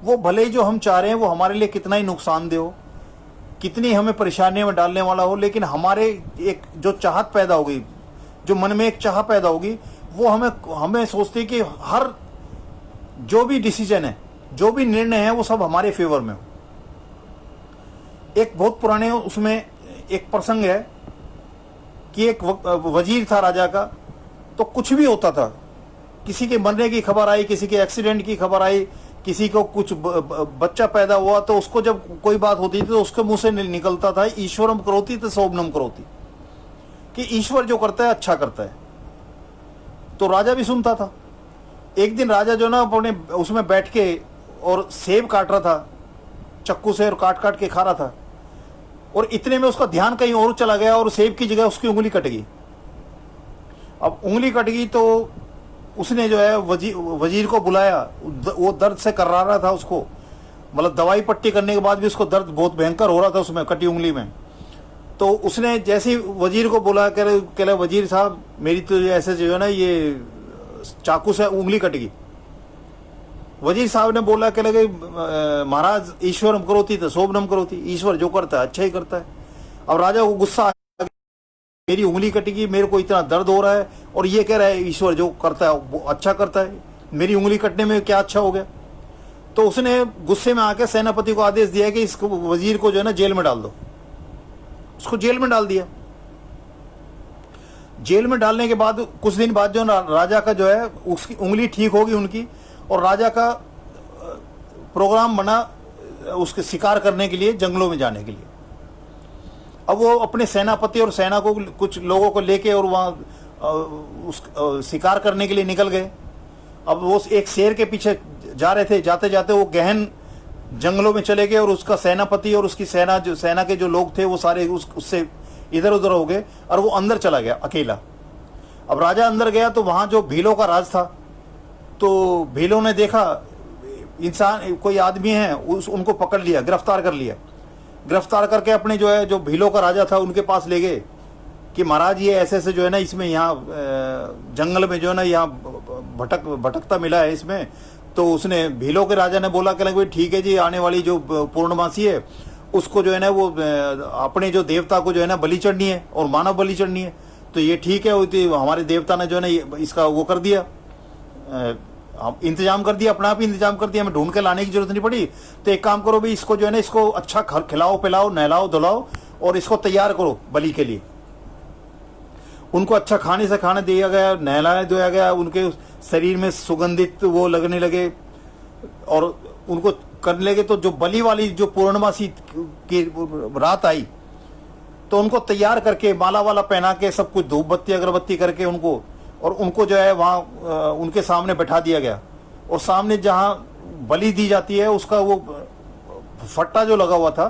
वो भले ही जो हम चाह रहे हैं वो हमारे लिए कितना ही नुकसानदेह हो, कितनी हमें परेशानियों में डालने वाला हो, लेकिन हमारे एक जो चाहत पैदा होगी, जो मन में एक चाह पैदा होगी, वो हमें सोचते हैं कि हर जो भी डिसीजन है, जो भी निर्णय है, वो सब हमारे फेवर में हो। एक बहुत पुराने उसमें एक प्रसंग है कि एक वजीर था राजा का, तो कुछ भी होता था, किसी के मरने की खबर आई, किसी के एक्सीडेंट की खबर आई, किसी को कुछ बच्चा पैदा हुआ, तो उसको जब कोई बात होती थी तो उसके मुंह से निकलता था ईश्वरम करोति तो शोभनम करोति, कि ईश्वर जो करता है अच्छा करता है। तो राजा भी सुनता था। एक दिन राजा जो ना अपने उसमें बैठ के और सेब काट रहा था चक्कू से, और काट काट के खा रहा था, और इतने में उसका ध्यान कहीं और चला गया और सेब की जगह उसकी उंगली कट गई। अब उंगली कट गई तो उसने जो है वजीर को बुलाया। वो दर्द से कर्रा रहा था उसको, मतलब दवाई पट्टी करने के बाद भी उसको दर्द बहुत भयंकर हो रहा था उसमें कटी उंगली में। तो उसने जैसे ही वजीर को बुलाया, कह रहे वजीर साहब मेरी तो ऐसे जो है ना ये चाकू से उंगली कट गई। वजीर साहब ने बोला, कह लगे महाराज ईश्वरम करोति तो शोभनम करोति, ईश्वर जो करता है अच्छा ही करता है। अब राजा को गुस्सा, मेरी उंगली कटेगी, मेरे को इतना दर्द हो रहा है, और ये कह रहा है ईश्वर जो करता है वो अच्छा करता है, मेरी उंगली कटने में क्या अच्छा हो गया। तो उसने गुस्से में आकर सेनापति को आदेश दिया कि इस वजीर को जो है ना जेल में डाल दो। उसको जेल में डाल दिया। जेल में डालने के बाद कुछ दिन बाद जो राजा का जो है उसकी उंगली ठीक होगी उनकी, और राजा का प्रोग्राम बना उसके शिकार करने के लिए, जंगलों में जाने के लिए। अब वो अपने सेनापति और सेना को कुछ लोगों को लेके और वहाँ उस शिकार करने के लिए निकल गए। अब वो एक शेर के पीछे जा रहे थे, जाते जाते वो गहन जंगलों में चले गए, और उसका सेनापति और उसकी सेना के जो लोग थे वो सारे उससे इधर उधर हो गए, और वो अंदर चला गया अकेला। अब राजा अंदर गया तो वहाँ जो भीलों का राज था, तो भीलों ने देखा इंसान कोई आदमी है, उनको पकड़ लिया, गिरफ्तार कर लिया। गिरफ्तार करके अपने जो है जो भीलों का राजा था उनके पास ले गए कि महाराज ये ऐसे ऐसे जो है ना इसमें यहाँ जंगल में जो है ना यहाँ भटकता मिला है इसमें। तो उसने भीलों के राजा ने बोला कि भाई ठीक है जी, आने वाली जो पूर्णमासी है उसको जो है ना वो अपने जो देवता को जो है ना बलि चढ़नी है और मानव बलि चढ़नी है। तो ये ठीक है, हमारे देवता ने जो है ना इसका वो कर दिया, हम इंतजाम कर दिया, अपना आप ही इंतजाम कर दिया, हमें ढूंढ के लाने की जरूरत नहीं पड़ी। तो एक काम करो भाई, इसको जो है ना, इसको अच्छा खिलाओ पिलाओ, नहलाओ धुलाओ और इसको तैयार करो बलि के लिए। उनको अच्छा खाने से खाना दिया गया, नहलाया धोया गया, उनके शरीर में सुगंधित वो लगने लगे और उनको करने लगे। तो जो बलि वाली जो पूर्णमासी की रात आई तो उनको तैयार करके माला वाला पहना के सब कुछ धूप बत्ती अगरबत्ती करके उनको, और उनको जो है वहाँ उनके सामने बैठा दिया गया। और सामने जहाँ बलि दी जाती है उसका वो फट्टा जो लगा हुआ था,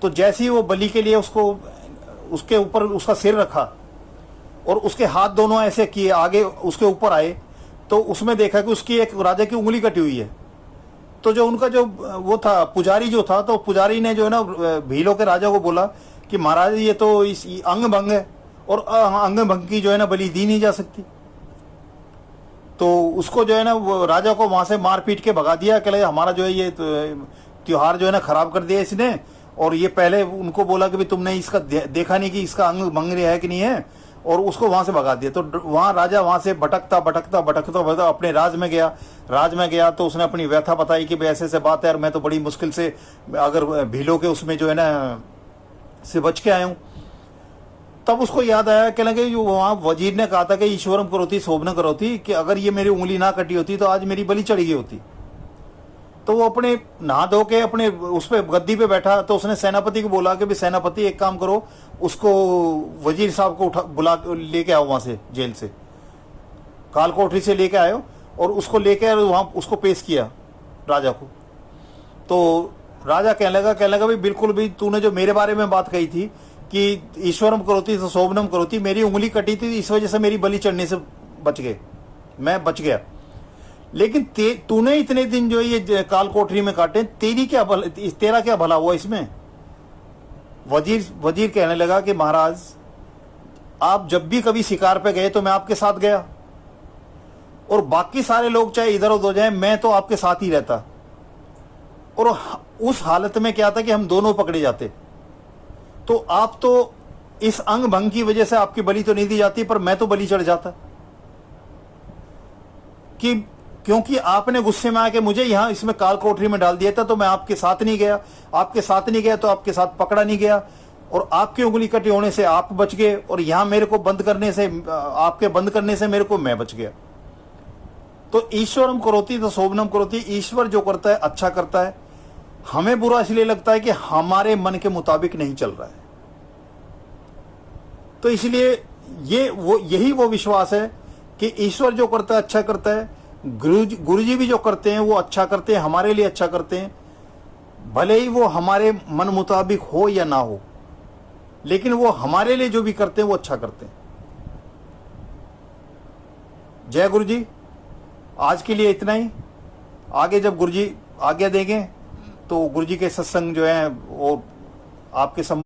तो जैसे ही वो बलि के लिए उसको उसके ऊपर उसका सिर रखा और उसके हाथ दोनों ऐसे किए आगे उसके ऊपर आए, तो उसमें देखा कि उसकी एक राजा की उंगली कटी हुई है। तो जो उनका जो वो था पुजारी जो था, तो पुजारी ने जो है ना भीलों के राजा को बोला कि महाराज ये तो इस अंग भंग है और अंग भंग की जो है ना बलि दी नहीं जा सकती। तो उसको जो है ना वो राजा को वहां से मार पीट के भगा दिया, कह लगे हमारा जो है ये त्योहार जो है ना खराब कर दिया इसने। और ये पहले उनको बोला कि भाई तुमने इसका देखा नहीं कि इसका अंग भंग है कि नहीं है, और उसको वहां से भगा दिया। तो वहां राजा वहां से भटकता भटकता भटकता भटकता अपने राज में गया। तो उसने अपनी व्यथा बताई कि भाई ऐसे ऐसे बात है यार, मैं तो बड़ी मुश्किल से अगर भीलों के उसमें जो है ना से बच के आया हूं। तब उसको याद आया, कह लगे जो वहां वजीर ने कहा था कि ईश्वरम करोती शोभन करोती, कि अगर ये मेरी उंगली ना कटी होती तो आज मेरी बलि चढ़ी गई होती। तो वो अपने नहा धो के अपने उस पे गद्दी पे बैठा। तो उसने सेनापति को बोला कि भाई सेनापति एक काम करो, उसको वजीर साहब को उठा बुला लेके आओ वहां से, जेल से काल कोठरी से लेके आयो और उसको लेके वहां उसको पेश किया राजा को। तो राजा कहने लगा भाई बिल्कुल भी तूने जो मेरे बारे में बात कही थी कि ईश्वरम करोती तो शोभनम करोती, मेरी उंगली कटी थी इस वजह से मेरी बलि चढ़ने से मैं बच गया। लेकिन तूने इतने दिन जो ये काल कोठरी में काटे, तेरा क्या भला हुआ इसमें? वजीर कहने लगा कि महाराज आप जब भी कभी शिकार पे गए तो मैं आपके साथ गया, और बाकी सारे लोग चाहे इधर उधर हो जाए मैं तो आपके साथ ही रहता। और उस हालत में क्या था कि हम दोनों पकड़े जाते। तो आप तो इस अंग भंग की वजह से आपकी बलि तो नहीं दी जाती, पर मैं तो बलि चढ़ जाता। कि क्योंकि आपने गुस्से में आके मुझे यहां इसमें काल कोठरी में डाल दिया था, तो मैं आपके साथ नहीं गया। आपके साथ नहीं गया तो आपके साथ पकड़ा नहीं गया, और आपकी उंगली कटी होने से आप बच गए, और यहां मेरे को बंद करने से, आपके बंद करने से मेरे को मैं बच गया। तो ईश्वरम करोती तो शोभनम करोती, ईश्वर जो करता है अच्छा करता है। हमें बुरा इसलिए लगता है कि हमारे मन के मुताबिक नहीं चल रहा है। तो इसलिए यही वो विश्वास है कि ईश्वर जो करता है अच्छा करता है। गुरु जी भी जो करते हैं वो अच्छा करते हैं, हमारे लिए अच्छा करते हैं, भले ही वो हमारे मन मुताबिक हो या ना हो, लेकिन वो हमारे लिए जो भी करते हैं वो अच्छा करते हैं। जय गुरु जी। आज के लिए इतना ही। आगे जब गुरु जी आज्ञा देंगे तो गुरु जी के सत्संग जो है वो आपके सम्मुख